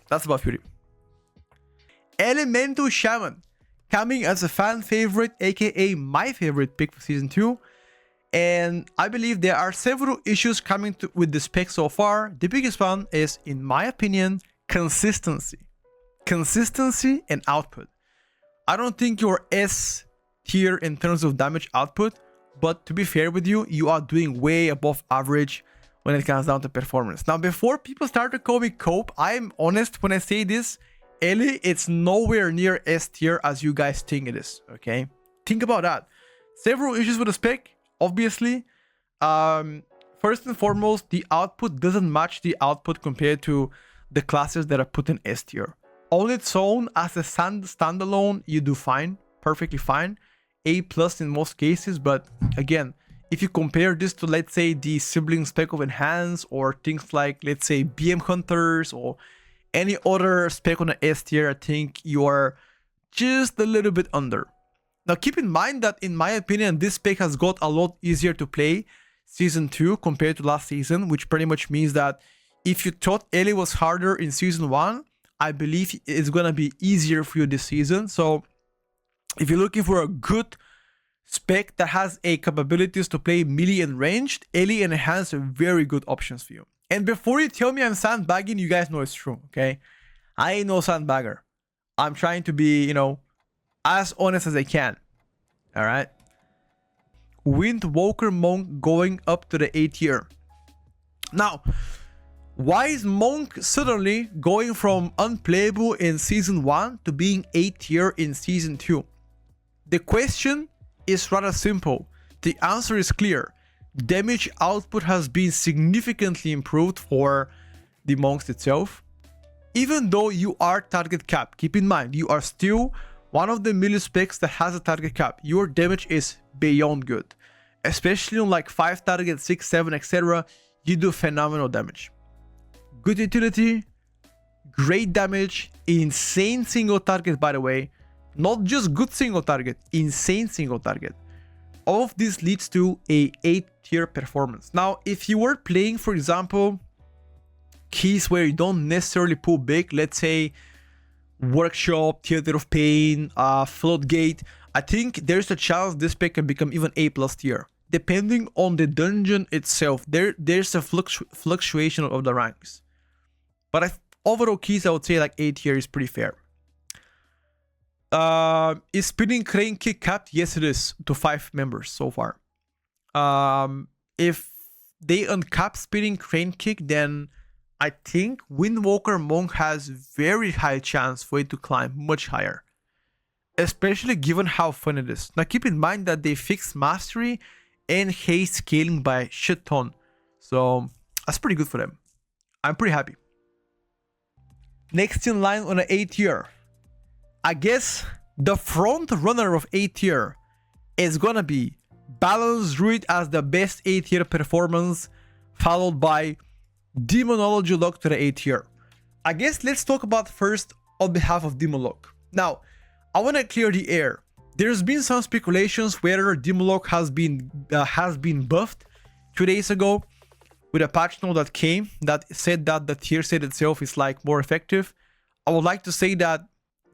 That's about Fury. Elemental Shaman, coming as a fan favorite, aka my favorite pick for season 2. And I believe there are several issues coming with the spec so far. The biggest one is, in my opinion, consistency. Consistency and output. I don't think you're S tier in terms of damage output, but to be fair with you, you are doing way above average when it comes down to performance. Now, before people start to call me cope, I'm honest when I say this. Ellie, it's nowhere near S tier as you guys think it is, okay? Think about that. Several issues with the spec, obviously. First and foremost, the output doesn't match the output compared to the classes that are put in S tier. On its own, as a standalone, you do fine, perfectly fine. A+ in most cases, but again, if you compare this to, let's say, the sibling spec of Enhance, or things like, let's say, BM Hunters, or any other spec on the S tier, I think you are just a little bit under. Now, keep in mind that, in my opinion, this spec has got a lot easier to play season 2 compared to last season, which pretty much means that if you thought Ellie was harder in season 1, I believe it's gonna be easier for you this season. So if you're looking for a good spec that has a capabilities to play melee and ranged, Ellie and Enhance are very good options for you. And before you tell me I'm sandbagging, you guys know it's true, okay? I ain't no sandbagger. I'm trying to be, you know, as honest as I can. Alright? Windwalker Monk going up to the A tier. Now, why is Monk suddenly going from unplayable in season 1 to being A tier in season 2? The question is rather simple. The answer is clear. Damage output has been significantly improved for the monks itself. Even though you are target cap, keep in mind, you are still one of the melee specs that has a target cap. Your damage is beyond good. Especially on like 5 targets, 6, 7, etc. You do phenomenal damage. Good utility, great damage, insane single target, by the way. Not just good single target, insane single target. All of this leads to a 8 tier performance. Now, if you were playing, for example, keys where you don't necessarily pull big, let's say Workshop, Theater of Pain, Floodgate, I think there's a chance this spec can become even A+ tier. Depending on the dungeon itself, there's a fluctuation of the ranks. But overall keys, I would say like A tier is pretty fair. Is Spinning Crane Kick capped? Yes, it is, to 5 members so far. If they uncap Spinning Crane Kick, then I think Windwalker Monk has very high chance for it to climb much higher. Especially given how fun it is. Now keep in mind that they fixed Mastery and Haste scaling by a shit ton. So that's pretty good for them. I'm pretty happy. Next in line on an A tier. I guess the front runner of A tier is gonna be Balanced Druid as the best A tier performance, followed by Demonology Warlock to the A tier. I guess let's talk about first on behalf of Demon Warlock. Now, I want to clear the air. There's been some speculations whether Demon Warlock has been buffed 2 days ago with a patch note that came that said that the tier set itself is like more effective. I would like to say that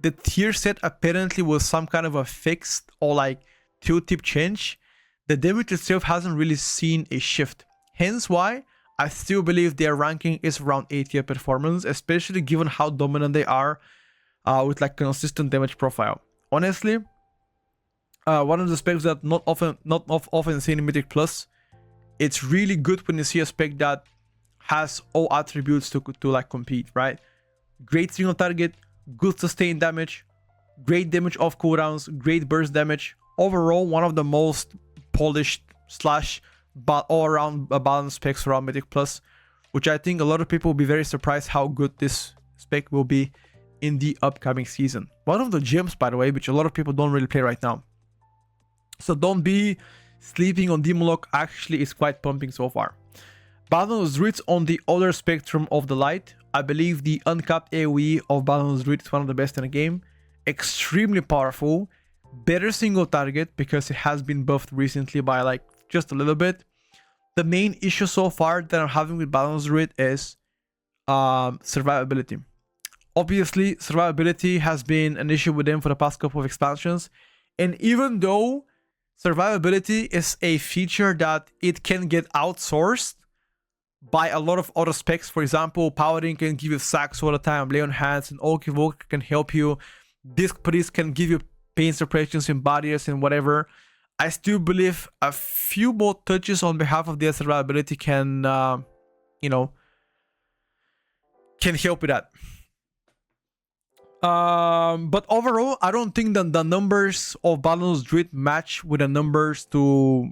the tier set apparently was some kind of a fixed or like tooltip change. The damage itself hasn't really seen a shift. Hence why I still believe their ranking is around A tier performance, especially given how dominant they are with like consistent damage profile. Honestly, one of the specs that not often seen in Mythic Plus. It's really good when you see a spec that has all attributes to like compete, right? Great single target, good sustained damage, great damage off cooldowns, great burst damage. Overall, one of the most polished but all around balanced specs around Mythic Plus, which I think a lot of people will be very surprised how good this spec will be in the upcoming season. One of the gems, by the way, which a lot of people don't really play right now. So don't be sleeping on Demon Warlock, actually is quite pumping so far. Balanced Druid on the other spectrum of the light. I believe the uncapped AoE of Balanced Druid is one of the best in the game. Extremely powerful. Better single target because it has been buffed recently by like just a little bit. The main issue so far that I'm having with Balanced Druid is survivability. Obviously, survivability has been an issue with them for the past couple of expansions. And even though survivability is a feature that it can get outsourced by a lot of other specs. For example, Paladin can give you sacks all the time, Lay on Hands, and Oak Evoker can help you. Disc Priest can give you pain suppressions in barriers and whatever. I still believe a few more touches on behalf of their survivability can, can help with that. But overall, I don't think that the numbers of Balanced Druid match with the numbers to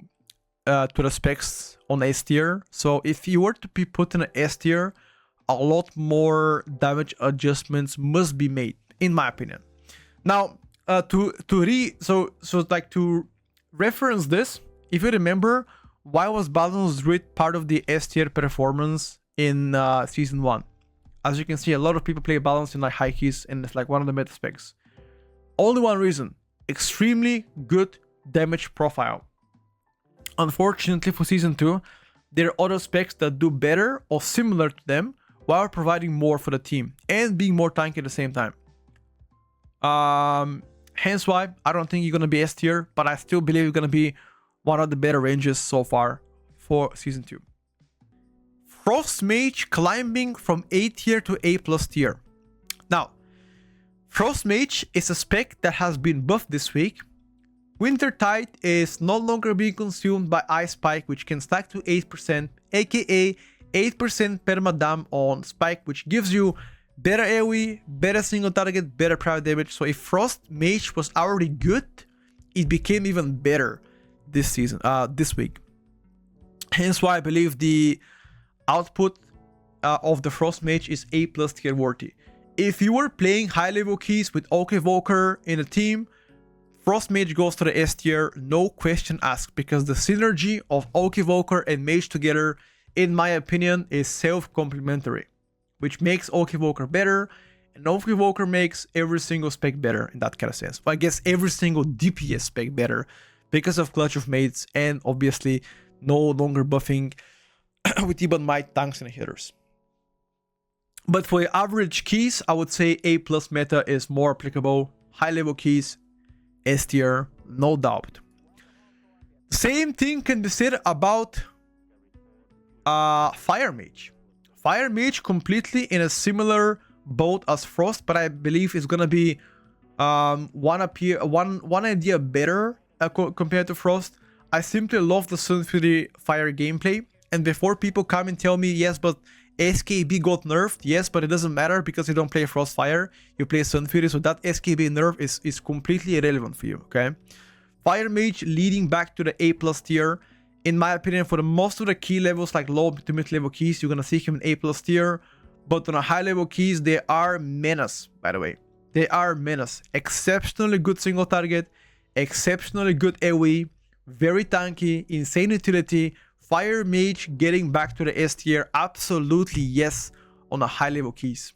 the specs on S tier. So if you were to be put in an S tier, a lot more damage adjustments must be made, in my opinion. Now, to reference this, if you remember, why was Balanced Druid part of the S tier performance in season 1? As you can see, a lot of people play balance in like high keys, and it's like one of the meta specs. Only one reason: extremely good damage profile. Unfortunately for season 2, there are other specs that do better or similar to them while providing more for the team and being more tanky at the same time. Hence why I don't think you're gonna be S tier, but I still believe you're gonna be one of the better ranges so far for season 2. Frost Mage climbing from A tier to A+ tier. Now, Frost Mage is a spec that has been buffed this week. Wintertide is no longer being consumed by Ice Spike, which can stack to 8%, aka 8% permadam on Spike, which gives you better AoE, better single target, better private damage. So if Frost Mage was already good, it became even better this season, this week. Hence why I believe the output of the Frost Mage is A+ tier worthy. If you were playing high level keys with Oak Evoker in a team, Frost Mage goes to the S tier, no question asked, because the synergy of Oak Evoker and Mage together, in my opinion, is self-complementary, which makes Oak Evoker better, and Oak Evoker makes every single spec better in that kind of sense. Well, I guess every single DPS spec better because of Clutch of Mates and obviously no longer buffing with even Might tanks and hitters. But for the average keys, I would say A+ meta is more applicable. High level keys, S tier, no doubt. Same thing can be said about Fire Mage. Fire Mage completely in a similar boat as Frost, but I believe it's gonna be one idea better compared to Frost. I simply love the Sun Fury Fire gameplay. And before people come and tell me, yes, but SKB got nerfed. Yes, but it doesn't matter because you don't play Frostfire. You play Sun Fury, so that SKB nerf is completely irrelevant for you, okay? Fire Mage leading back to the A+ tier. In my opinion, for the most of the key levels, like low to mid level keys, you're gonna see him in A+ tier. But on a high level keys, they are menace, by the way. They are menace. Exceptionally good single target, exceptionally good AoE, very tanky, insane utility. Fire Mage getting back to the S tier, absolutely yes on a high level keys.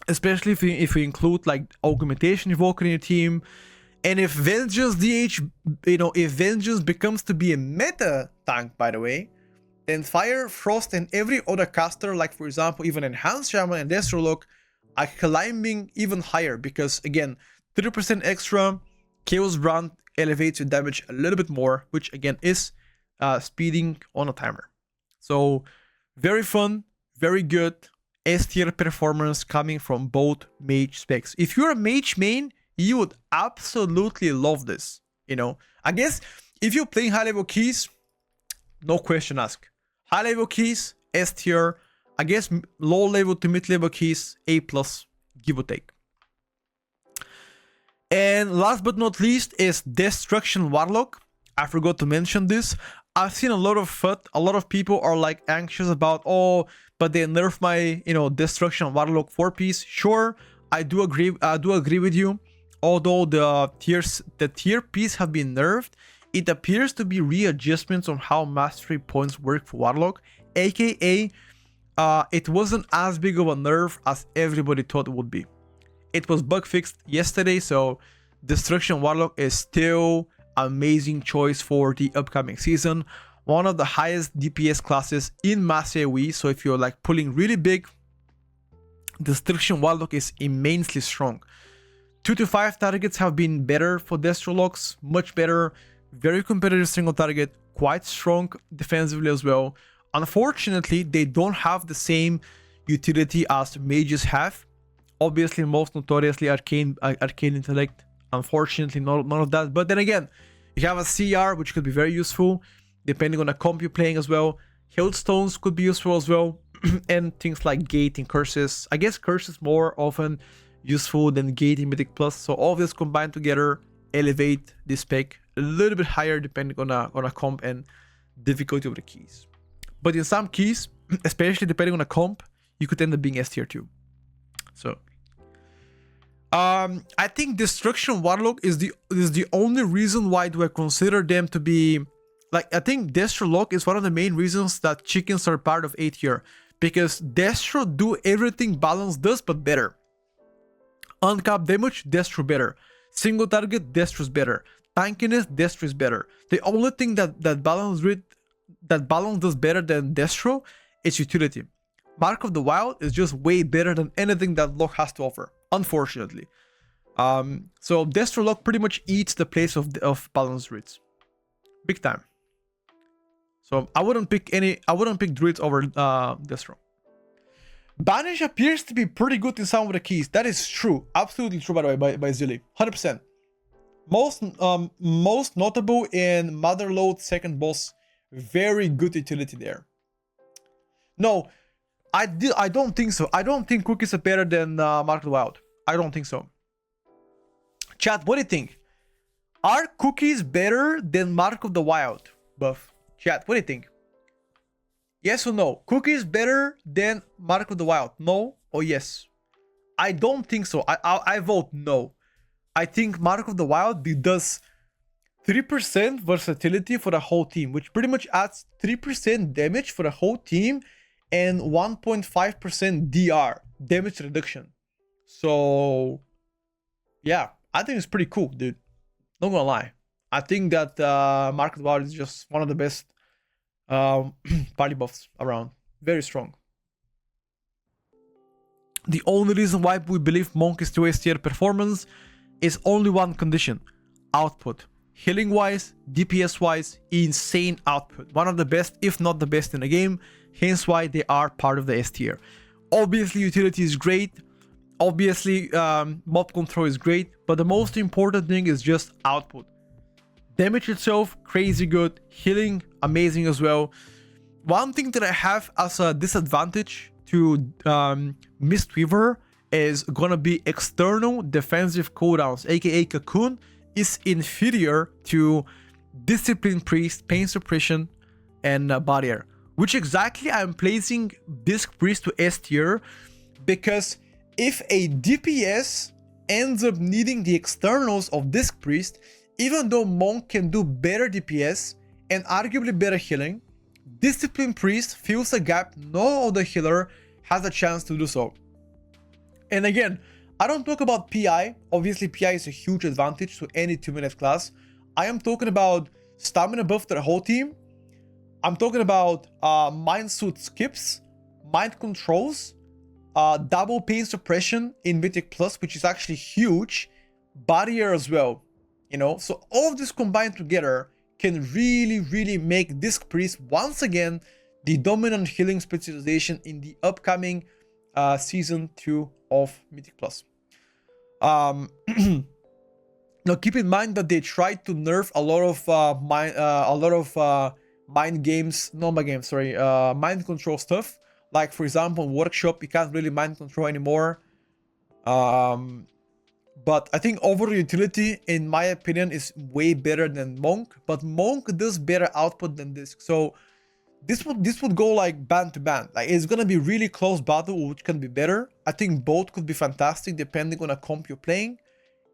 Especially if you include like Augmentation Evoker in your team. And if Vengeance DH, if Vengeance becomes to be a meta tank, by the way, then Fire, Frost, and every other caster, like for example, even Enhanced Shaman and Destrolock, are climbing even higher because, again, 30% extra, Chaos Brand elevates your damage a little bit more, which again is speeding on a timer. So, very fun, very good, S tier performance coming from both mage specs. If you're a mage main, you would absolutely love this. I guess if you're playing high level keys, no question asked. High level keys, S tier. I guess low level to mid level keys, A+, give or take. And last but not least is Destruction Warlock. I forgot to mention this. I've seen a lot of FUT. A lot of people are like anxious about, oh, but they nerf my, Destruction Warlock 4-piece. Sure, I do agree with you. Although the tier piece have been nerfed, it appears to be readjustments on how mastery points work for Warlock, aka it wasn't as big of a nerf as everybody thought it would be. It was bug fixed yesterday, so Destruction Warlock is still amazing choice for the upcoming season. One of the highest DPS classes in mass AoE, so if you're like pulling really big, Destruction Warlock is immensely strong. 2 to 5 targets have been better for Destrolocks, much better, very competitive single target, quite strong defensively as well. Unfortunately, they don't have the same utility as mages have. Obviously, most notoriously Arcane Intellect. Unfortunately, none of that. But then again, you have a CR, which could be very useful, depending on the comp you're playing as well. Hailstones could be useful as well. And things like Gate and Curses. I guess Curses more often useful than Gate and Mythic Plus. So all of this combined together elevate this spec a little bit higher depending on a comp and difficulty of the keys. But in some keys, especially depending on a comp, you could end up being S tier 2. So I think Destruction Warlock is the only reason why do I consider them to be like, I think Destrolock is one of the main reasons that chickens are part of A tier, because Destro do everything Balance does but better. Uncapped damage, Destro better. Single target, Destro's better. Tankiness, Destro is better. The only thing that Balance does better than Destro is utility. Mark of the Wild is just way better than anything that Lock has to offer, unfortunately. So Destrolock pretty much eats the place of Balance Druids. Big time. So I wouldn't pick Druids over Destro. Banish appears to be pretty good in some of the keys. That is true. Absolutely true, by the way, by Zilly. 100%. Most notable in Motherlode second boss. Very good utility there. No, I don't think so. I don't think cookies are better than Mark of the Wild. I don't think so. Chat, what do you think? Are cookies better than Mark of the Wild? Buff. Chat, what do you think? Yes or no? Cookies better than Mark of the Wild? No or yes? I don't think so. I vote no. I think Mark of the Wild does 3% versatility for the whole team, which pretty much adds 3% damage for the whole team and 1.5% DR, damage reduction. So, yeah, I think it's pretty cool, dude. Not gonna lie. I think that Mark of the Wild is just one of the best party buffs around. Very strong. The only reason why we believe Monk is 2 S tier performance is only one condition: output. Healing wise, DPS wise, insane output. One of the best, if not the best in the game, hence why they are part of the S tier. Obviously utility is great, obviously mob control is great, but the most important thing is just output. Damage itself, crazy good. Healing, amazing as well. One thing that I have as a disadvantage to Mistweaver is gonna be external defensive cooldowns, aka Cocoon, is inferior to Discipline Priest, Pain Suppression, and Barrier. Which exactly I'm placing Disc Priest to S tier, because if a DPS ends up needing the externals of Disc Priest, even though Monk can do better DPS and arguably better healing. Discipline Priest fills a gap no other healer has a chance to do so. And again, I don't talk about PI. Obviously, PI is a huge advantage to any 2-minute class. I am talking about stamina buff to the whole team. I'm talking about mind suit skips, mind controls, double pain suppression in Mythic Plus, which is actually huge, barrier as well, you know. So all of this combined together can really make Disc Priest once again the dominant healing specialization in the upcoming season 2 of Mythic Plus. Now keep in mind that they tried to nerf a lot of mind control stuff. Like for example, Workshop, you can't really mind control anymore. But I think overall utility, in my opinion, is way better than Monk. But Monk does better output than Disc. So this would go like band to band. Like it's gonna be really close battle, which can be better. I think both could be fantastic depending on a comp you're playing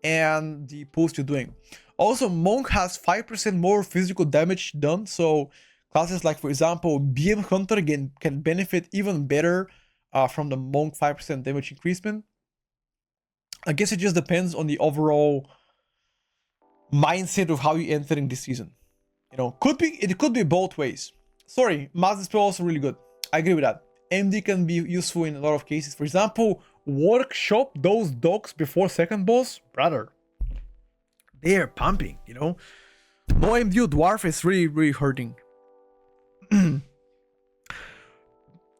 and the pulls you're doing. Also, Monk has 5% more physical damage done. So classes like, for example, BM Hunter can benefit even better from the Monk 5% damage increasement. I guess it just depends on the overall mindset of how you're entering this season. You know, it could be both ways. Sorry, Mass Dispel also really good. I agree with that. MD can be useful in a lot of cases. For example, Workshop those dogs before second boss, brother. They are pumping, you know. No MD Dwarf is really hurting.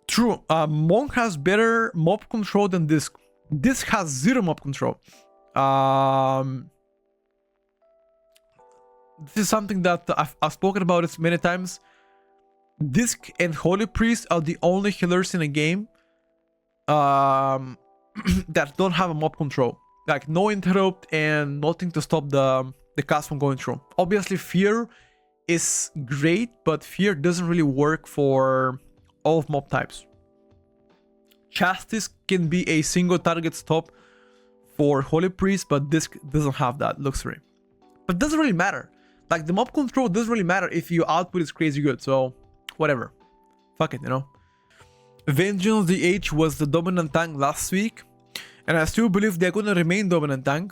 True, Monk has better mob control than Disc. Disc has 0 mob control. This is something that I've spoken about it many times. Disc and Holy Priest are the only healers in a game that don't have a mob control. Like no interrupt and nothing to stop the cast from going through. Obviously, Fear is great, but Fear doesn't really work for all of mob types. Chastise can be a single target stop for Holy Priest, but Disc doesn't have that luxury. But it doesn't really matter. Like the mob control doesn't really matter if your output is crazy good, so whatever. Fuck it, you know. Vengeance DH was the dominant tank last week, and I still believe they're gonna remain dominant tank.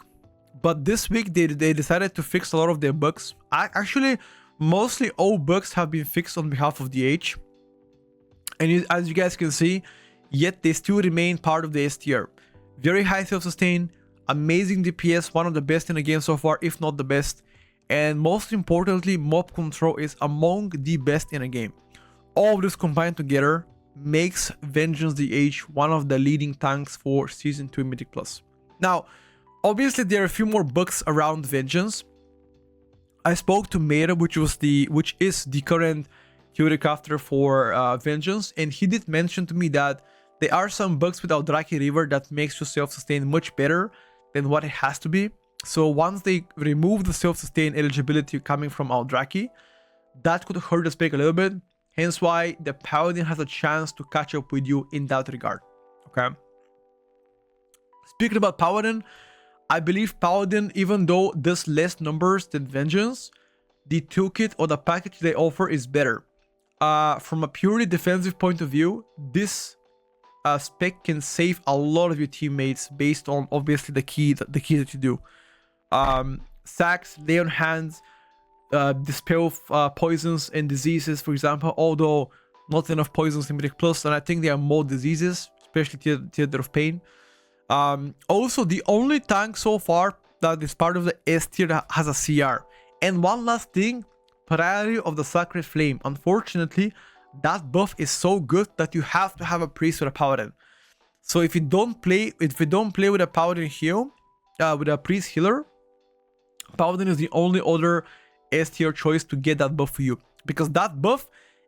But this week they decided to fix a lot of their bugs. Actually, mostly all bugs have been fixed on behalf of DH. And as you guys can see, yet they still remain part of the S tier. Very high self-sustain, amazing DPS, one of the best in the game so far, if not the best. And most importantly, mob control is among the best in the game. All of this combined together makes Vengeance DH one of the leading tanks for Season 2 Mythic Plus. Now, obviously there are a few more bugs around Vengeance. I spoke to Meta, which is the current Theory Crafter for Vengeance, and he did mention to me that there are some bugs with Aldraki River that makes your self-sustain much better than what it has to be. So once they remove the self-sustain eligibility coming from Aldraki, that could hurt the spec a little bit. Hence why the Paladin has a chance to catch up with you in that regard. Okay. Speaking about Paladin, I believe Paladin, even though does less numbers than Vengeance, the toolkit or the package they offer is better. From a purely defensive point of view, this spec can save a lot of your teammates based on obviously the key that you do. Sacks, lay on hands, dispel poisons and diseases, for example, although not enough poisons in Mythic Plus, and I think there are more diseases, especially Theater of Pain. Also, the only tank so far that is part of the S tier that has a CR. And one last thing, Priority of the Sacred Flame. Unfortunately, that buff is so good that you have to have a priest or a paladin. So if you don't play with a paladin heal, with a priest healer, paladin is the only other S tier choice to get that buff for you, because that buff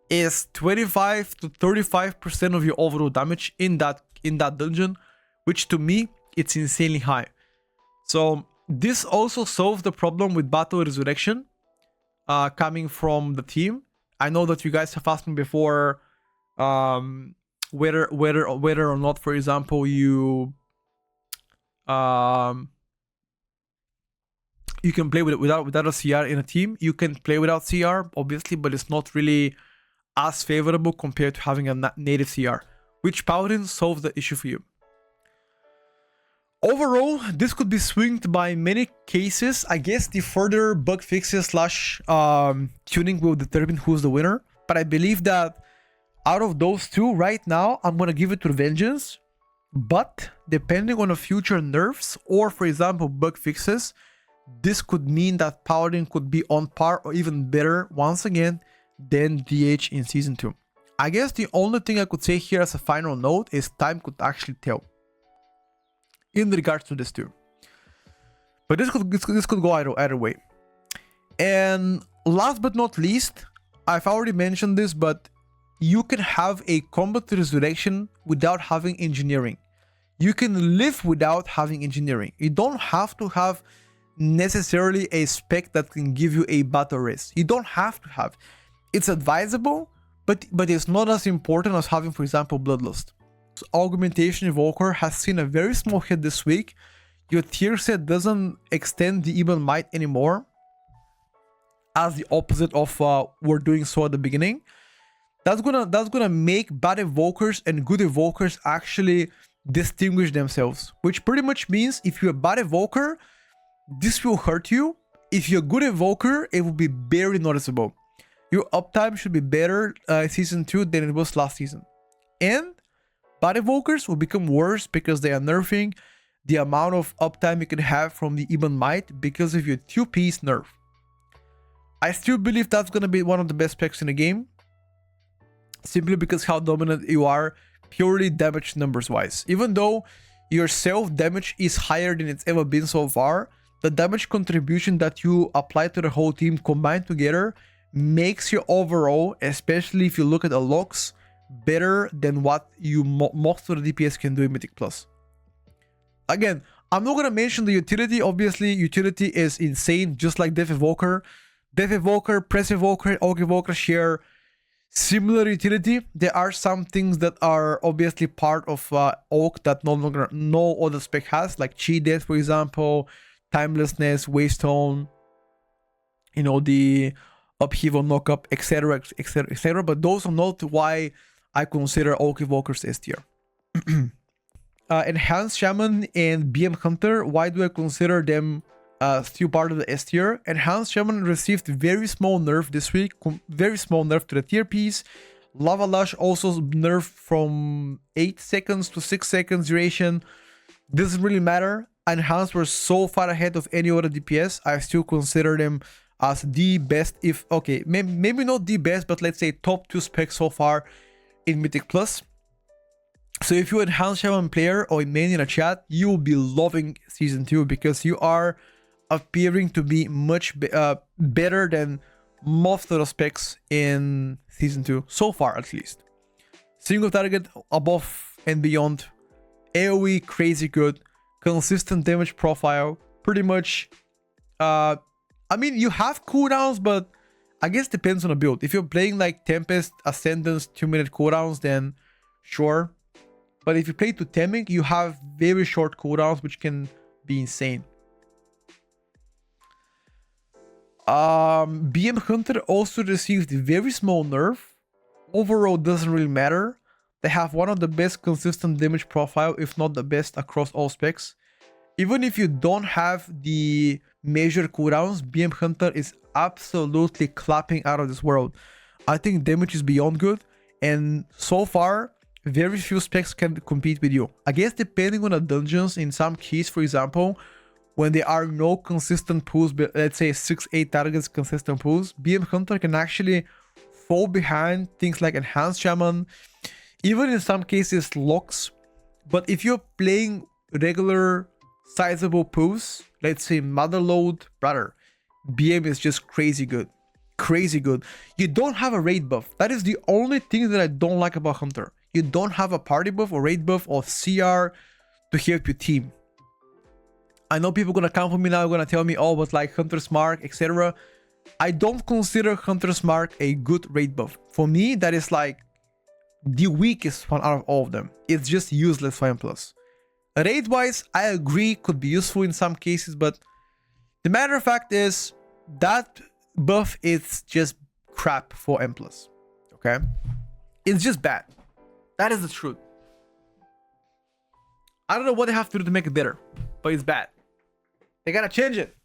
is 25 to 35% of your overall damage in that dungeon, which to me it's insanely high. So this also solves the problem with Battle Resurrection coming from the team. I know that you guys have asked me before whether or not, for example, you You can play without a CR in a team. You can play without CR, obviously, but it's not really as favorable compared to having a native CR. Which Paladin solves the issue for you? Overall, this could be swinged by many cases. I guess the further bug fixes slash tuning will determine who's the winner. But I believe that out of those two, right now, I'm going to give it to Vengeance. But depending on the future nerfs or, for example, bug fixes, this could mean that Paladin could be on par or even better once again than DH in Season 2. I guess the only thing I could say here as a final note is time could actually tell in regards to this too. But this could go either way. And last but not least, I've already mentioned this, but you can have a combat resurrection without having engineering. You can live without having engineering. You don't have to have necessarily a spec that can give you a battle race. You don't have to have. It's advisable, but it's not as important as having, for example, Bloodlust. So Augmentation Evoker has seen a very small hit this week. Your tier set doesn't extend the Evil Might anymore, as the opposite of we're doing so at the beginning. That's gonna make bad evokers and good evokers actually distinguish themselves, which pretty much means if you're a bad evoker, this will hurt you. If you're a good evoker, it will be very noticeable. Your uptime should be better Season 2 than it was last season. And bad evokers will become worse because they are nerfing the amount of uptime you can have from the Ebon Might because of your 2-piece nerf. I still believe that's going to be one of the best specs in the game, simply because how dominant you are purely damage numbers wise. Even though your self damage is higher than it's ever been so far, the damage contribution that you apply to the whole team combined together makes you overall, especially if you look at the logs, better than what you most of the DPS can do in Mythic Plus. Again, I'm not going to mention the utility. Obviously, utility is insane, just like Death Evoker. Death Evoker, Press Evoker, Oak Evoker share similar utility. There are some things that are obviously part of Oak that no other spec has, like Chi Death, for example, Timelessness, Waystone, you know, the Upheaval, Knockup, etc, etc, etc. But those are not why I consider Oak Evokers S tier. Enhanced Shaman and BM Hunter, why do I consider them still part of the S tier? Enhanced Shaman received very small nerf this week, very small nerf to the tier piece. Lava Lash also nerfed from 8 seconds to 6 seconds duration. Doesn't really matter. Enhanced were so far ahead of any other DPS. I still consider them as the best, if okay, maybe not the best, but let's say top 2 specs so far in Mythic Plus. So if you're an Enhanced Shaman player or a main in a chat, you will be loving Season 2 because you are appearing to be much better than most of the specs in Season 2, so far at least. Single target above and beyond, AoE crazy good, consistent damage profile, pretty much. I mean, you have cooldowns, but I guess depends on the build. If you're playing like Tempest, Ascendance, 2-minute cooldowns, then sure. But if you play Totemic, you have very short cooldowns, which can be insane. BM Hunter also received very small nerf. Overall, doesn't really matter. They have one of the best consistent damage profile, if not the best across all specs. Even if you don't have the major cooldowns, BM Hunter is absolutely clapping out of this world. I think damage is beyond good, and so far, very few specs can compete with you. I guess depending on the dungeons, in some keys, for example, when there are no consistent pulls, but let's say 6-8 targets consistent pulls, BM Hunter can actually fall behind things like Enhanced Shaman, even in some cases locks. But if you're playing regular sizable pulls, let's say Motherload, brother, BM is just crazy good. Crazy good. You don't have a raid buff. That is the only thing that I don't like about Hunter. You don't have a party buff or raid buff or CR to help your team. I know people gonna come for me now, gonna tell me, oh, but like Hunter's Mark, etc. I don't consider Hunter's Mark a good raid buff. For me, that is like the weakest one out of all of them. It's just useless 5+. Raid wise, I agree, could be useful in some cases, but The matter of fact is that buff is just crap for M+. Okay? It's just bad. That is the truth. I don't know what they have to do to make it better, but it's bad. They gotta change it.